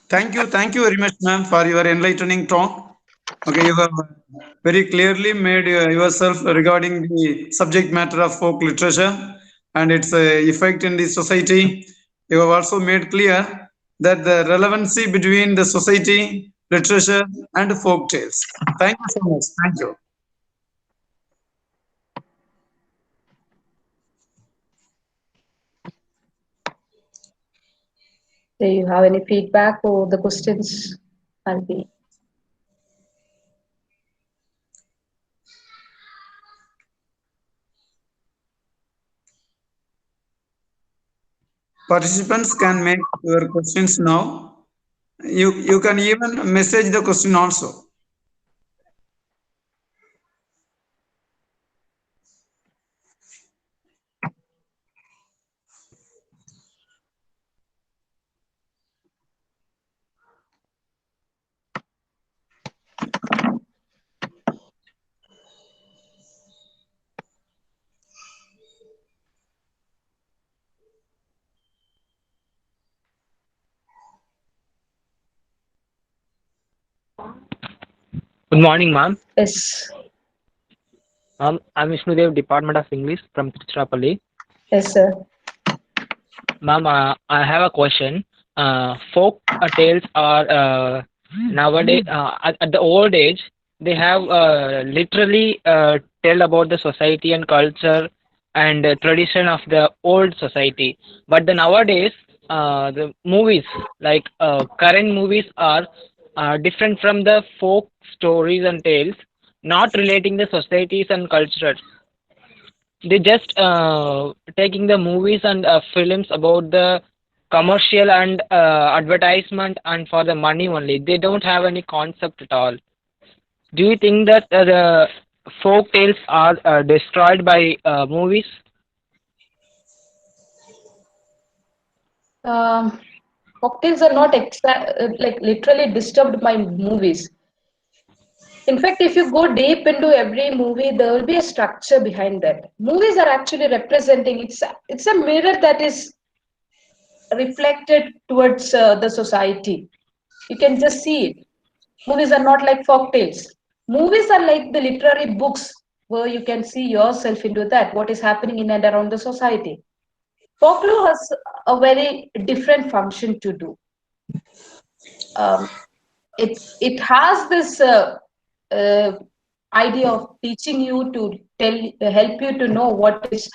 Thank you very much, ma'am, for your enlightening talk. Okay, you have very clearly made yourself regarding the subject matter of folk literature and its effect in the society. You have also made clear that the relevancy between the society, literature, and folk tales. Thank you so much. Thank you. Do you have any feedback or the questions? I'll be. Participants can make your questions now. You can even message the question also. Good morning, ma'am. Yes. I'm Vishnudev, Department of English from Tiruchirappalli. Yes, sir. Ma'am, I have a question. Folk tales are nowadays at the old age they have literally tell about the society and culture and tradition of the old society. But the nowadays the movies like current movies are different from the folk stories and tales, not relating the societies and cultures. They just taking the movies and films about the commercial and advertisement and for the money only. They don't have any concept at all. Do you think that the folk tales are destroyed by movies? Um, Cocktails are not like literally disturbed by movies. In fact, if you go deep into every movie, there will be a structure behind that. Movies are actually representing it's a mirror that is reflected towards the society. You can just see it. Movies are not like folk tales. Movies are like the literary books where you can see yourself into that, what is happening in and around the society. Folklore has a very different function to do. Um, it has this uh, idea of teaching you to help you to know what is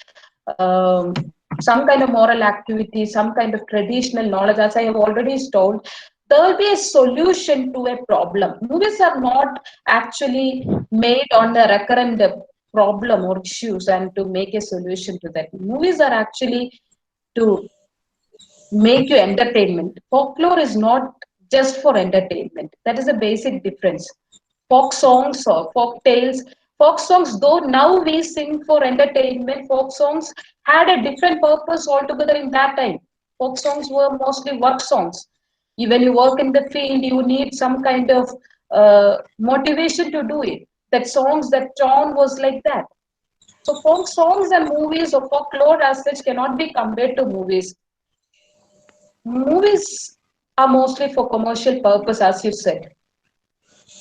um, some kind of moral activity, some kind of traditional knowledge. As I have already told, there will be a solution to a problem. Movies are not actually made on a recurrent problem or issues and to make a solution to that. Movies are actually to make you entertainment. Folklore is not just for entertainment. That is a basic difference. Folk songs or folk songs, though now we sing for entertainment, folk songs had a different purpose altogether in that time. Folk songs were mostly work songs. When you work in the field, you need some kind of motivation to do it. That songs, that tone was like that. So folk songs and movies or folklore as such cannot be compared to movies. Movies are mostly for commercial purpose, as you said,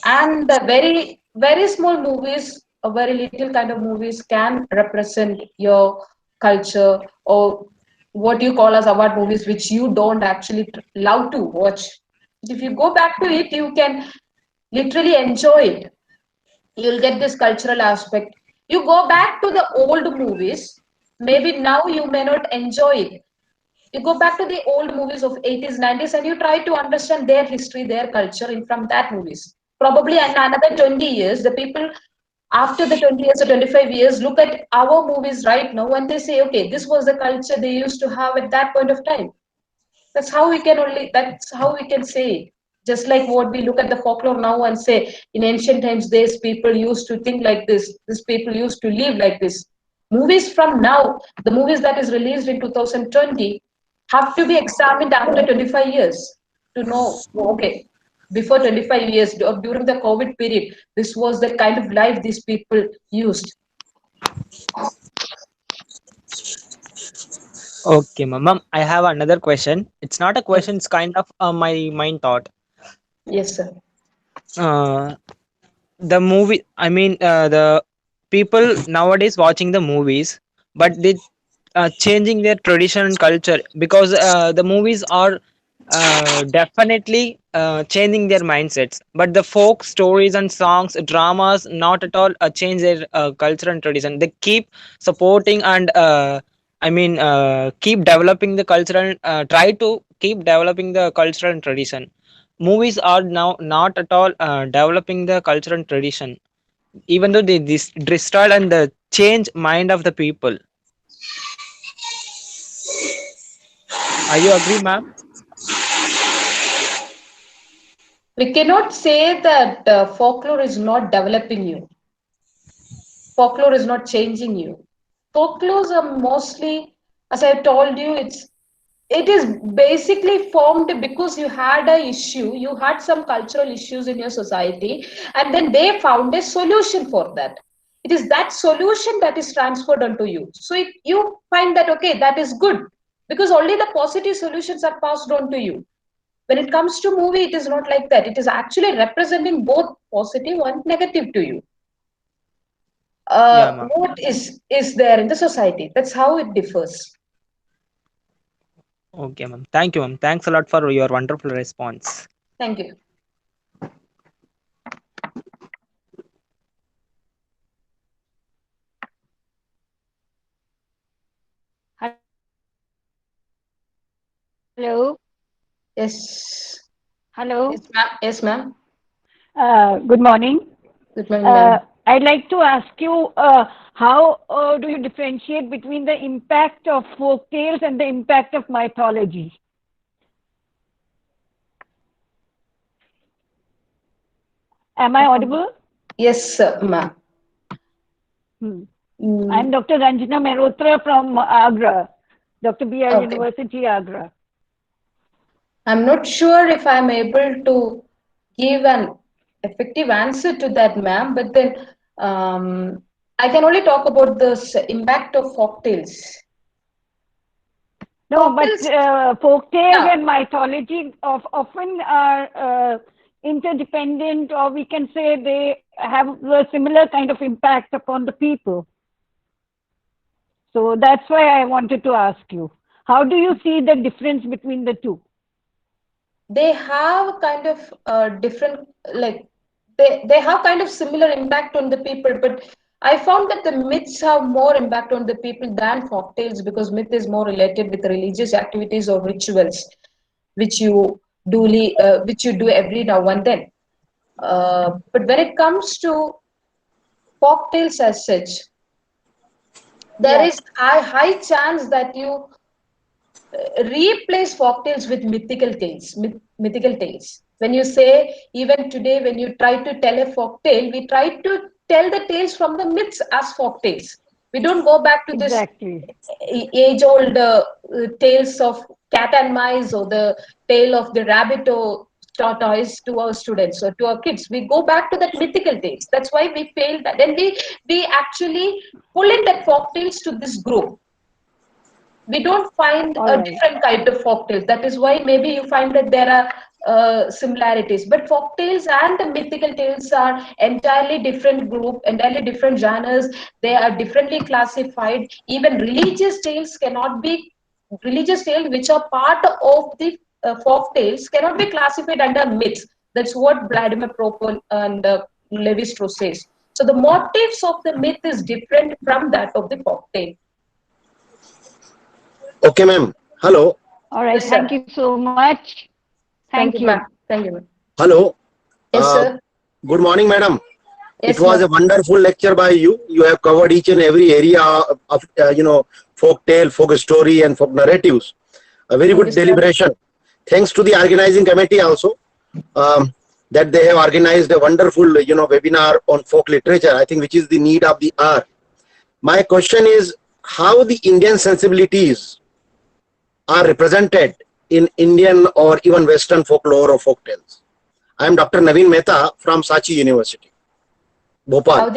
and the very small movies, a very little kind of movies can represent your culture or what you call as award movies, which you don't actually love to watch. If you go back to it, you can literally enjoy it. You'll get this cultural aspect. You go back to the old movies, maybe now you may not enjoy it. You go back to the old movies of 80s 90s and you try to understand their history, their culture in from that movies. Probably in another 20 years the people after the 20 years or 25 years look at our movies right now and they say, okay, this was the culture they used to have at that point of time. That's how we can say it. Just like what we look at the folklore now and say, in ancient times these people used to think like this people used to live like this. Movies from now, the movies that is released in 2020 have to be examined after 25 years to know, okay, before 25 years or during the COVID period, this was the kind of life these people used. Okay, ma'am. I have another question. It's not a question. It's kind of my mind thought. Yes, sir. Uh, the movie, I mean, the people nowadays watching the movies, but they changing their tradition and culture, because the movies are definitely changing their mindsets, but the folk stories and songs, dramas, not at all change their culture and tradition. They keep supporting and I mean, keep developing the culture and try to keep developing the culture and tradition. Movies are now not at all developing the culture and tradition, even though they destroy and change mind of the people. Are you agree, ma'am? We cannot say that folklore is not developing you. Folklore is not changing you. Folklores are mostly, as I told you, it is basically formed because you had a issue, you had some cultural issues in your society, and then they found a solution for that. It is that solution that is transferred onto you. So you find that okay, that is good because only the positive solutions are passed on to you. When it comes to movie, it is not like that. It is actually representing both positive and negative to you. Yeah, ma'am. What is there in the society? That's how it differs. Okay, ma'am. Thank you, ma'am. Thanks a lot for your wonderful response. Thank you. Hello. Yes. Hello. Yes, ma'am. Yes, ma'am. Good morning. Good morning, ma'am. I'd like to ask you how do you differentiate between the impact of folk tales and the impact of mythology? Am I audible? Yes, sir, ma'am. Hmm. Mm, I'm Dr. Ranjana Mehrotra from Agra, Dr. B.R. okay. University, Agra. I'm not sure if I'm able to give an effective answer to that, ma'am, but then I can only talk about the impact of folktales. No, but Folktales, folk tales yeah. and mythology often are interdependent, or we can say they have a similar kind of impact upon the people. So that's why I wanted to ask you, how do you see the difference between the two? They have kind of different, like they have kind of similar impact on the people, but I found that the myths have more impact on the people than folktales because myth is more related with religious activities or rituals which you which you do every now and then. But when it comes to folktales as such, there Yeah, is a high chance that you replace folktales with mythical tales. When you say, even today, when you try to tell a folk tale, we try to tell the tales from the myths as folk tales. We don't go back to this exactly. age-old tales of cat and mice or the tale of the rabbit or tortoise to our students or to our kids. We go back to that mythical tales. That's why we fail that. Then we actually pull in that folk tales to this group. We don't find All a right. different kind of folktales. That is why maybe you find that there are similarities. But folktales and the mythical tales are entirely different group, entirely different genres. They are differently classified. Even religious tales which are part of the folk tales cannot be classified under myths. That's what Vladimir Propol and Levi Strauss says. So the motifs of the myth is different from that of the folk tale. Okay, ma'am. Hello. All right. Yes, Thank sir. you so much. Thank Thank you, ma'am. you. Thank you, ma'am. Hello. Yes, Uh, sir. Good morning, madam. It Yes, was ma'am. a wonderful lecture by you. You have covered each and every area of folk tale, folk story, and folk narratives. A very Thank you, good sir. deliberation. Thanks to the organizing committee also, that they have organized a wonderful webinar on folk literature. I think which is the need of the hour. My question is how the Indian sensibilities are represented in Indian or even Western folklore or folk tales. I am Dr. Naveen Mehta from Sachi University, Bhopal.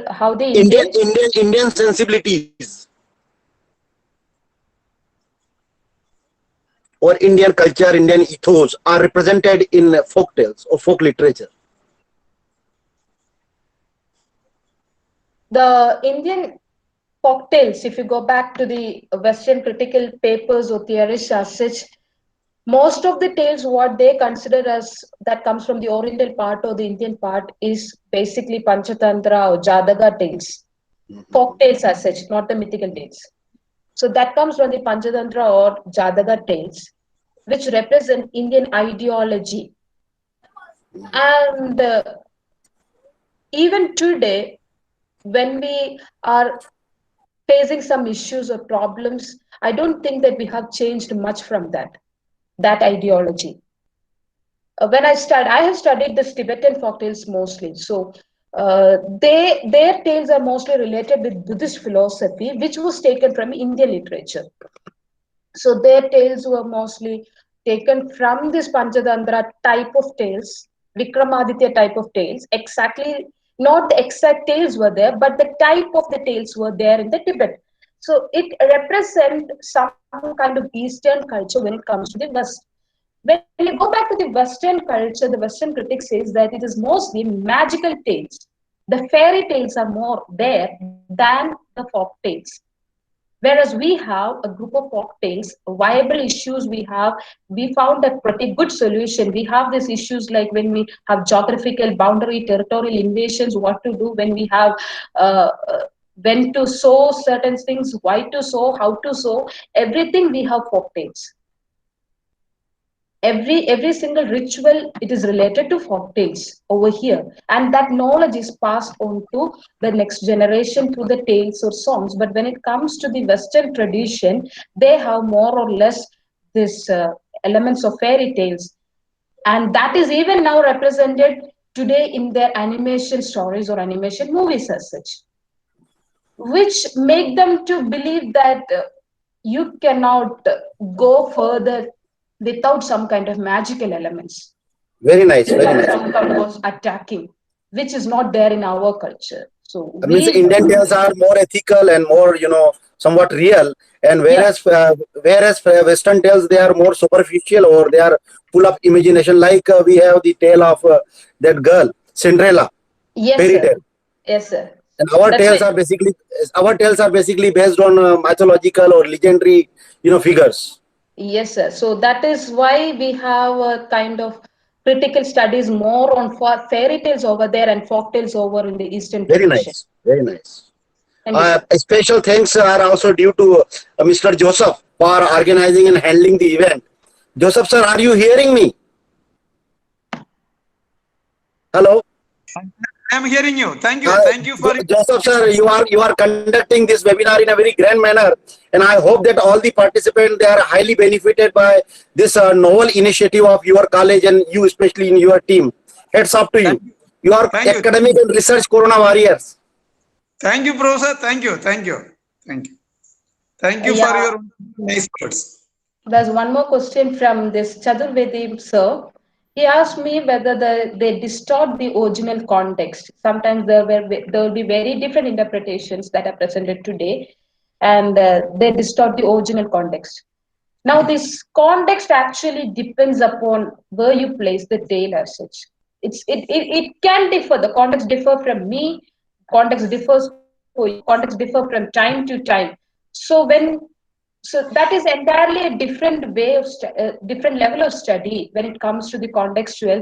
How the Indian Indian, Indian Indian sensibilities or Indian culture, Indian ethos are represented in folk tales or folk literature. The Indian folk tales, if you go back to the Western critical papers or theorists as such, most of the tales what they consider as that comes from the Oriental part or the Indian part is basically Panchatantra or Jataka tales, folk tales as such, not the mythical tales. So that comes from the Panchatantra or Jataka tales, which represent Indian ideology. And even today, when we are facing some issues or problems, I don't think that we have changed much from that ideology. When I have studied this Tibetan folktales mostly. So their tales are mostly related with Buddhist philosophy, which was taken from Indian literature. So their tales were mostly taken from this Panchatantra type of tales, Vikramaditya type of tales. Exactly, not the exact tales were there, but the type of the tales were there in the Tibet. So it represents some kind of Eastern culture when it comes to the West. When you go back to the Western culture, the Western critic says that it is mostly magical tales. The fairy tales are more there than the folk tales. Whereas we have a group of folk tales, viable issues we found a pretty good solution. We have these issues like when we have geographical boundary, territorial invasions, what to do when we have when to sow certain things, why to sow, how to sow, everything we have folk tales. Every single ritual it is related to folk tales over here, and that knowledge is passed on to the next generation through the tales or songs. But when it comes to the Western tradition, they have more or less this elements of fairy tales, and that is even now represented today in their animation stories or animation movies as such, which make them to believe that you cannot go further without some kind of magical elements. Very nice, very nice. Some kind of attacking, which is not there in our culture. So I mean, the Indian tales are more ethical and more, somewhat real. And whereas Western tales, they are more superficial or they are full of imagination. Like we have the tale of that girl, Cinderella, yes, fairy sir. tale. Yes, sir. And our That's tales right. are basically based on mythological or legendary, figures. Yes, sir. So that is why we have a kind of critical studies more on fairy tales over there and folk tales over in the Eastern Very tradition. nice, very nice. Thank you, sir. Special thanks are also due to Mr. Joseph for organizing and handling the event. Joseph sir, are you hearing me? Hello. I am hearing you. Thank you. Thank you for Joseph sir, you are conducting this webinar in a very grand manner, and I hope that all the participants, they are highly benefited by this novel initiative of your college and you especially in your team. Heads up to you. You are academic and research corona warriors. Thank you, Professor. Thank you. Thank you. Thank you. Thank you for your nice words. There's one more question from this Chaturvedi sir. He asked me whether they distort the original context. Sometimes there will be very different interpretations that are presented today, and they distort the original context. Now, this context actually depends upon where you place the tale as such. It can differ. The context differ from me. Context differs for you. Context differ from time to time. So that is entirely a different way of different level of study when it comes to the contextual.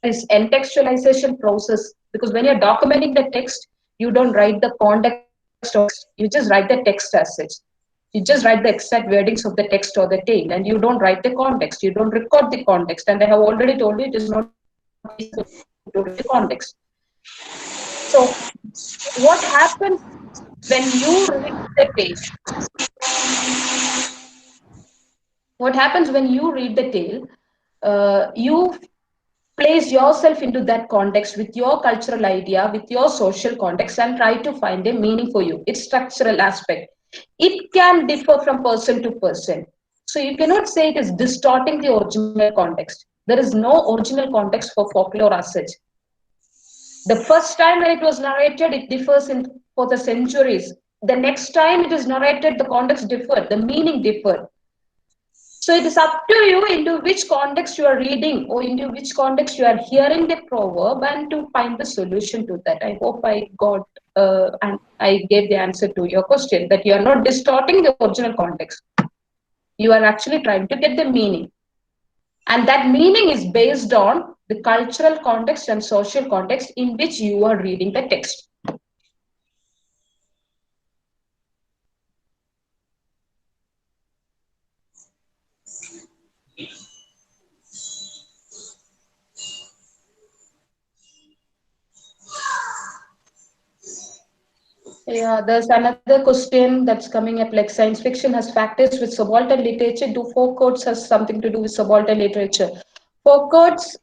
There is contextualization process, because when you're documenting the text, you don't write the context of text, you just write the text as such. You just write the exact wordings of the text or the tale, and you don't write the context. You don't record the context. And I have already told you it is not easy to read the context. So, what happens when you read the text? What happens when you read the tale? You place yourself into that context with your cultural idea, with your social context, and try to find a meaning for you. It's structural aspect. It can differ from person to person. So you cannot say it is distorting the original context. There is no original context for folklore as such. The first time when it was narrated, it differs for the centuries. The next time it is narrated, the context differed, the meaning differed. So it is up to you into which context you are reading or into which context you are hearing the proverb and to find the solution to that. I hope I got and I gave the answer to your question, that you are not distorting the original context. You are actually trying to get the meaning. And that meaning is based on the cultural context and social context in which you are reading the text. Yeah, there's another question that's coming up, like science fiction has factors with subaltern literature. Do folk quotes has something to do with subaltern literature? Folk quotes,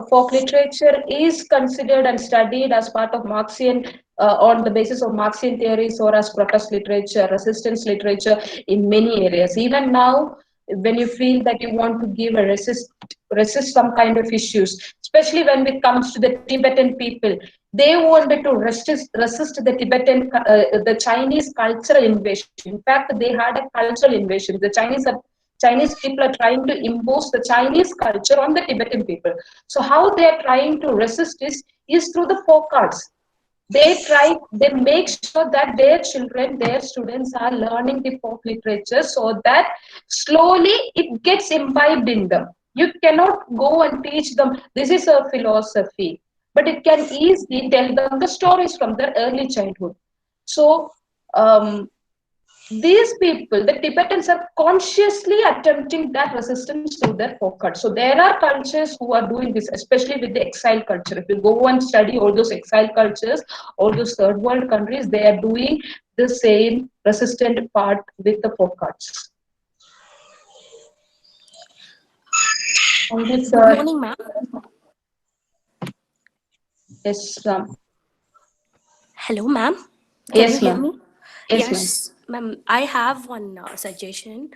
folk literature is considered and studied as part of Marxian, on the basis of Marxian theories, or as protest literature, resistance literature in many areas. Even now, when you feel that you want to give a resist some kind of issues, especially when it comes to the Tibetan people, they wanted to resist the Tibetan, the Chinese cultural invasion. In fact, they had a cultural invasion. The Chinese people are trying to impose the Chinese culture on the Tibetan people. So how they are trying to resist is through the folk arts. They make sure that their children, their students are learning the folk literature, so that slowly it gets imbibed in them. You cannot go and teach them this is a philosophy, but it can easily tell them the stories from their early childhood. So these people, the Tibetans, are consciously attempting that resistance through their folk art. So there are cultures who are doing this, especially with the exile culture. If you go and study all those exile cultures, all those third world countries, they are doing the same resistant part with the folk arts. Thank you, Good sir. morning, ma'am. Yes, Hello, ma'am. Can you yes, hear ma'am. me? Yes, ma'am. Yes, ma'am. I have one suggestion.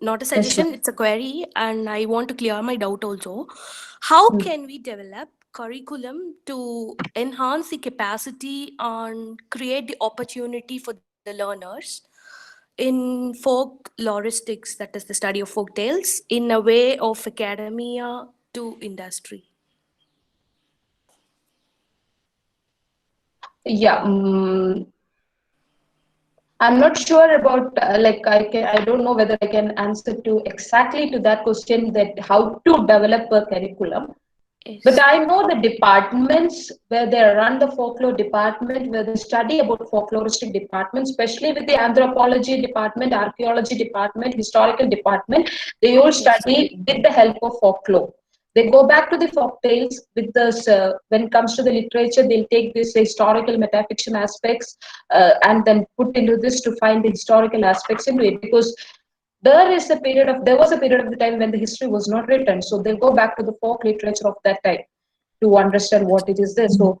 Not a Yes, suggestion, ma'am. it's a query, and I want to clear my doubt also. How Hmm. can we develop curriculum to enhance the capacity and create the opportunity for the learners in folkloristics, that is the study of folk tales, in a way of academia to industry? Yeah. I'm not sure about I don't know whether I can answer to exactly to that question, that how to develop a curriculum. But Yes. I know the departments where they run the folklore department, where they study about folkloristic department, especially with the anthropology department, archaeology department, historical department, they all Yes. study with the help of folklore. They go back to the folk tales with this. When it comes to the literature, they'll take this historical metafiction aspects and then put into this to find the historical aspects into it, because there was a period of the time when the history was not written, so they'll go back to the folk literature of that time to understand what it is there. So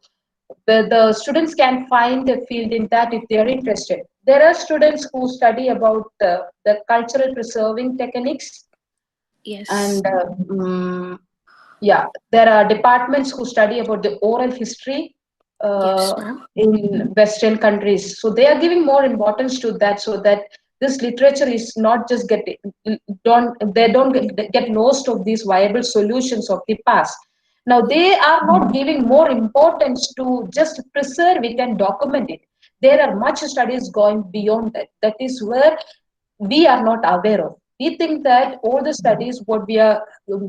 the students can find a field in that if they are interested. There are students who study about the cultural preserving techniques, Yes. and yeah, there are departments who study about the oral history Yes, ma'am. in Western countries. So they are giving more importance to that, so that this literature is not just get lost of these viable solutions of the past. Now they are not giving more importance to just preserve it and document it. There are much studies going beyond that. That is where we are not aware of. We think that all the studies, what we are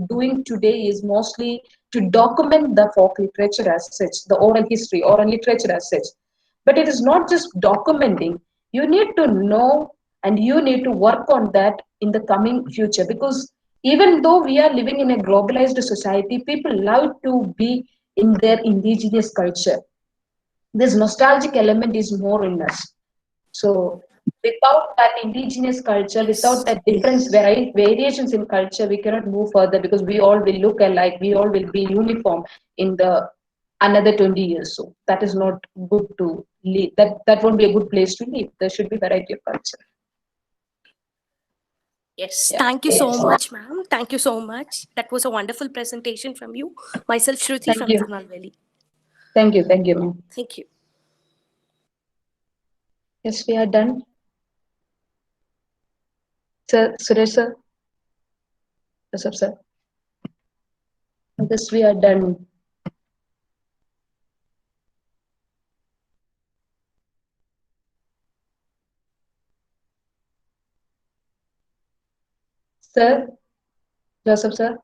doing today, is mostly to document the folk literature as such, the oral history, oral literature as such. But it is not just documenting. You need to know and you need to work on that in the coming future, because even though we are living in a globalized society, people love to be in their indigenous culture. This nostalgic element is more in us. So without that indigenous culture, without Yes. that difference, variations in culture, we cannot move further, because we all will look alike. We all will be uniform in the another 20 years. So that is not good to live. That won't be a good place to live. There should be variety of culture. Yes, Yeah. thank you so much, ma'am. Thank you so much. That was a wonderful presentation from you. Myself, Shruti Thank from you. Tirunelveli. Thank you. Thank you, ma'am. Thank you. Yes, we are done. Sir, Suresh sir. Joseph sir. With this we are done. Sir, Joseph sir.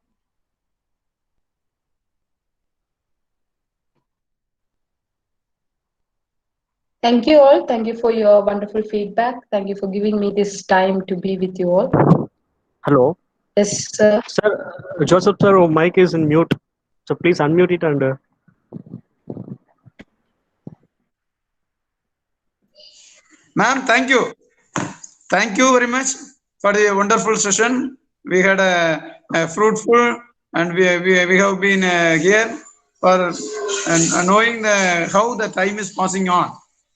Thank you all. Thank you for your wonderful feedback. Thank you for giving me this time to be with you all. Hello. Yes, sir. Sir, Joseph sir, your mic is in mute. So please unmute it and Ma'am, thank you. Thank you very much for the wonderful session. We had a fruitful, and we have been here for knowing how the time is passing on.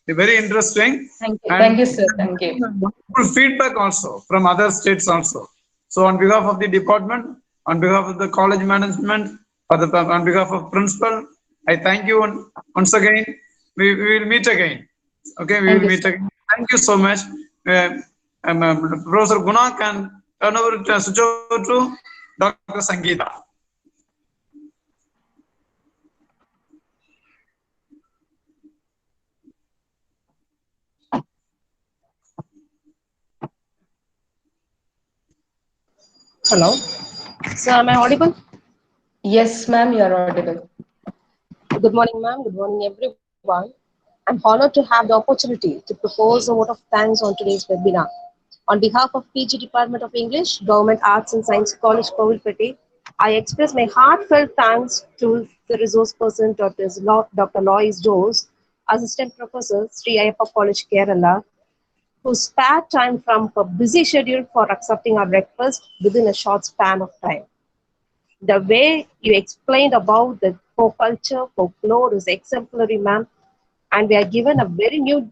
Very interesting. Thank you. And Thank you, sir. Thank you. wonderful feedback also from other states also. So on behalf of the department, on behalf of the college management, on behalf of principal, I thank you once again. We will meet again. Okay, we Thank will you, meet sir. again. Thank you so much. Professor Guna can turn over to switch over to Dr. Sangeeta. Hello. So am I audible? Yes, ma'am, you are audible. Good morning, ma'am. Good morning, everyone. I'm honored to have the opportunity to propose a vote of thanks on today's webinar. On behalf of PG Department of English, Government Arts and Science College, Kovilpeti, I express my heartfelt thanks to the resource person, Dr. Lois Dose, Assistant Professor, Sri Ayappa College, Kerala, who spared time from her busy schedule for accepting our request within a short span of time. The way you explained about the folk culture, folklore is exemplary, ma'am, and we are given a very new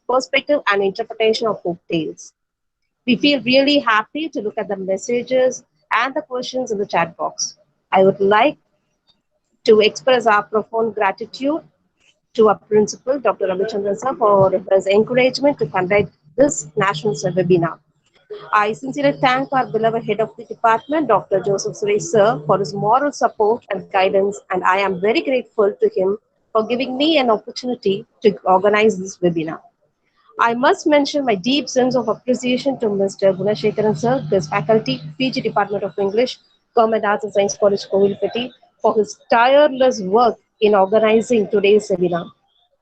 perspective and interpretation of folk tales. We feel really happy to look at the messages and the questions in the chat box. I would like to express our profound gratitude to our principal, Dr. Ravichandran sir, for his encouragement to conduct this national webinar. I sincerely thank our beloved head of the department, Dr. Joseph Suresh sir, for his moral support and guidance, and I am very grateful to him for giving me an opportunity to organize this webinar. I must mention my deep sense of appreciation to Mr. Gunashekaran sir, his faculty, PG Department of English, Government Arts and Science College, Kovilpeti, for his tireless work in organizing today's webinar.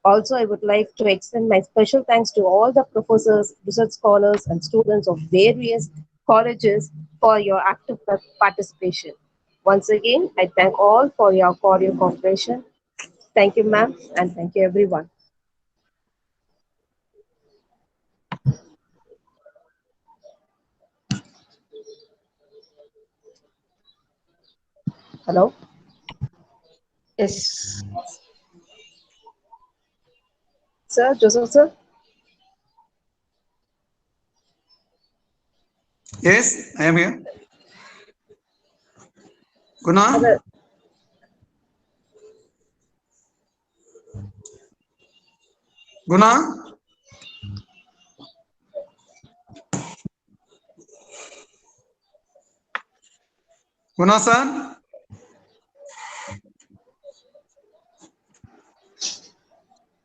Also, I would like to extend my special thanks to all the professors, research scholars, and students of various colleges for your active participation. Once again, I thank all for your cordial cooperation. Thank you, ma'am, and thank you, everyone. Hello? Yes. Sir, Joseph, sir? Yes, I am here. Guna? Guna? Guna sir?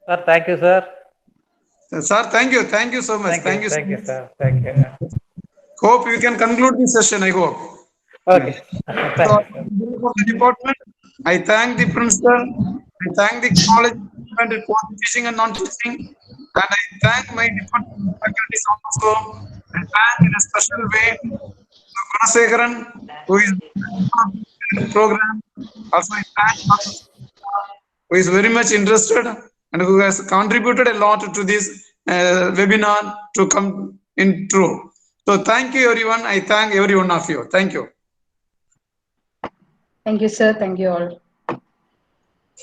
Sir, thank you, sir. Sir, thank you. Thank you so much. Thank you, so much. sir. Thank you. Hope you can conclude this session, I hope. Okay. So, Thank you, on behalf of the department, I thank the principal, I thank the college management for teaching and non-teaching, and I thank my department faculties also, and thank in a special way Gunasekaran, who is in the program. Also, I thank Dr. who is very much interested and who has contributed a lot to this webinar to come in true. So thank you everyone. I thank every one of you. Thank you. Thank you, sir. Thank you all.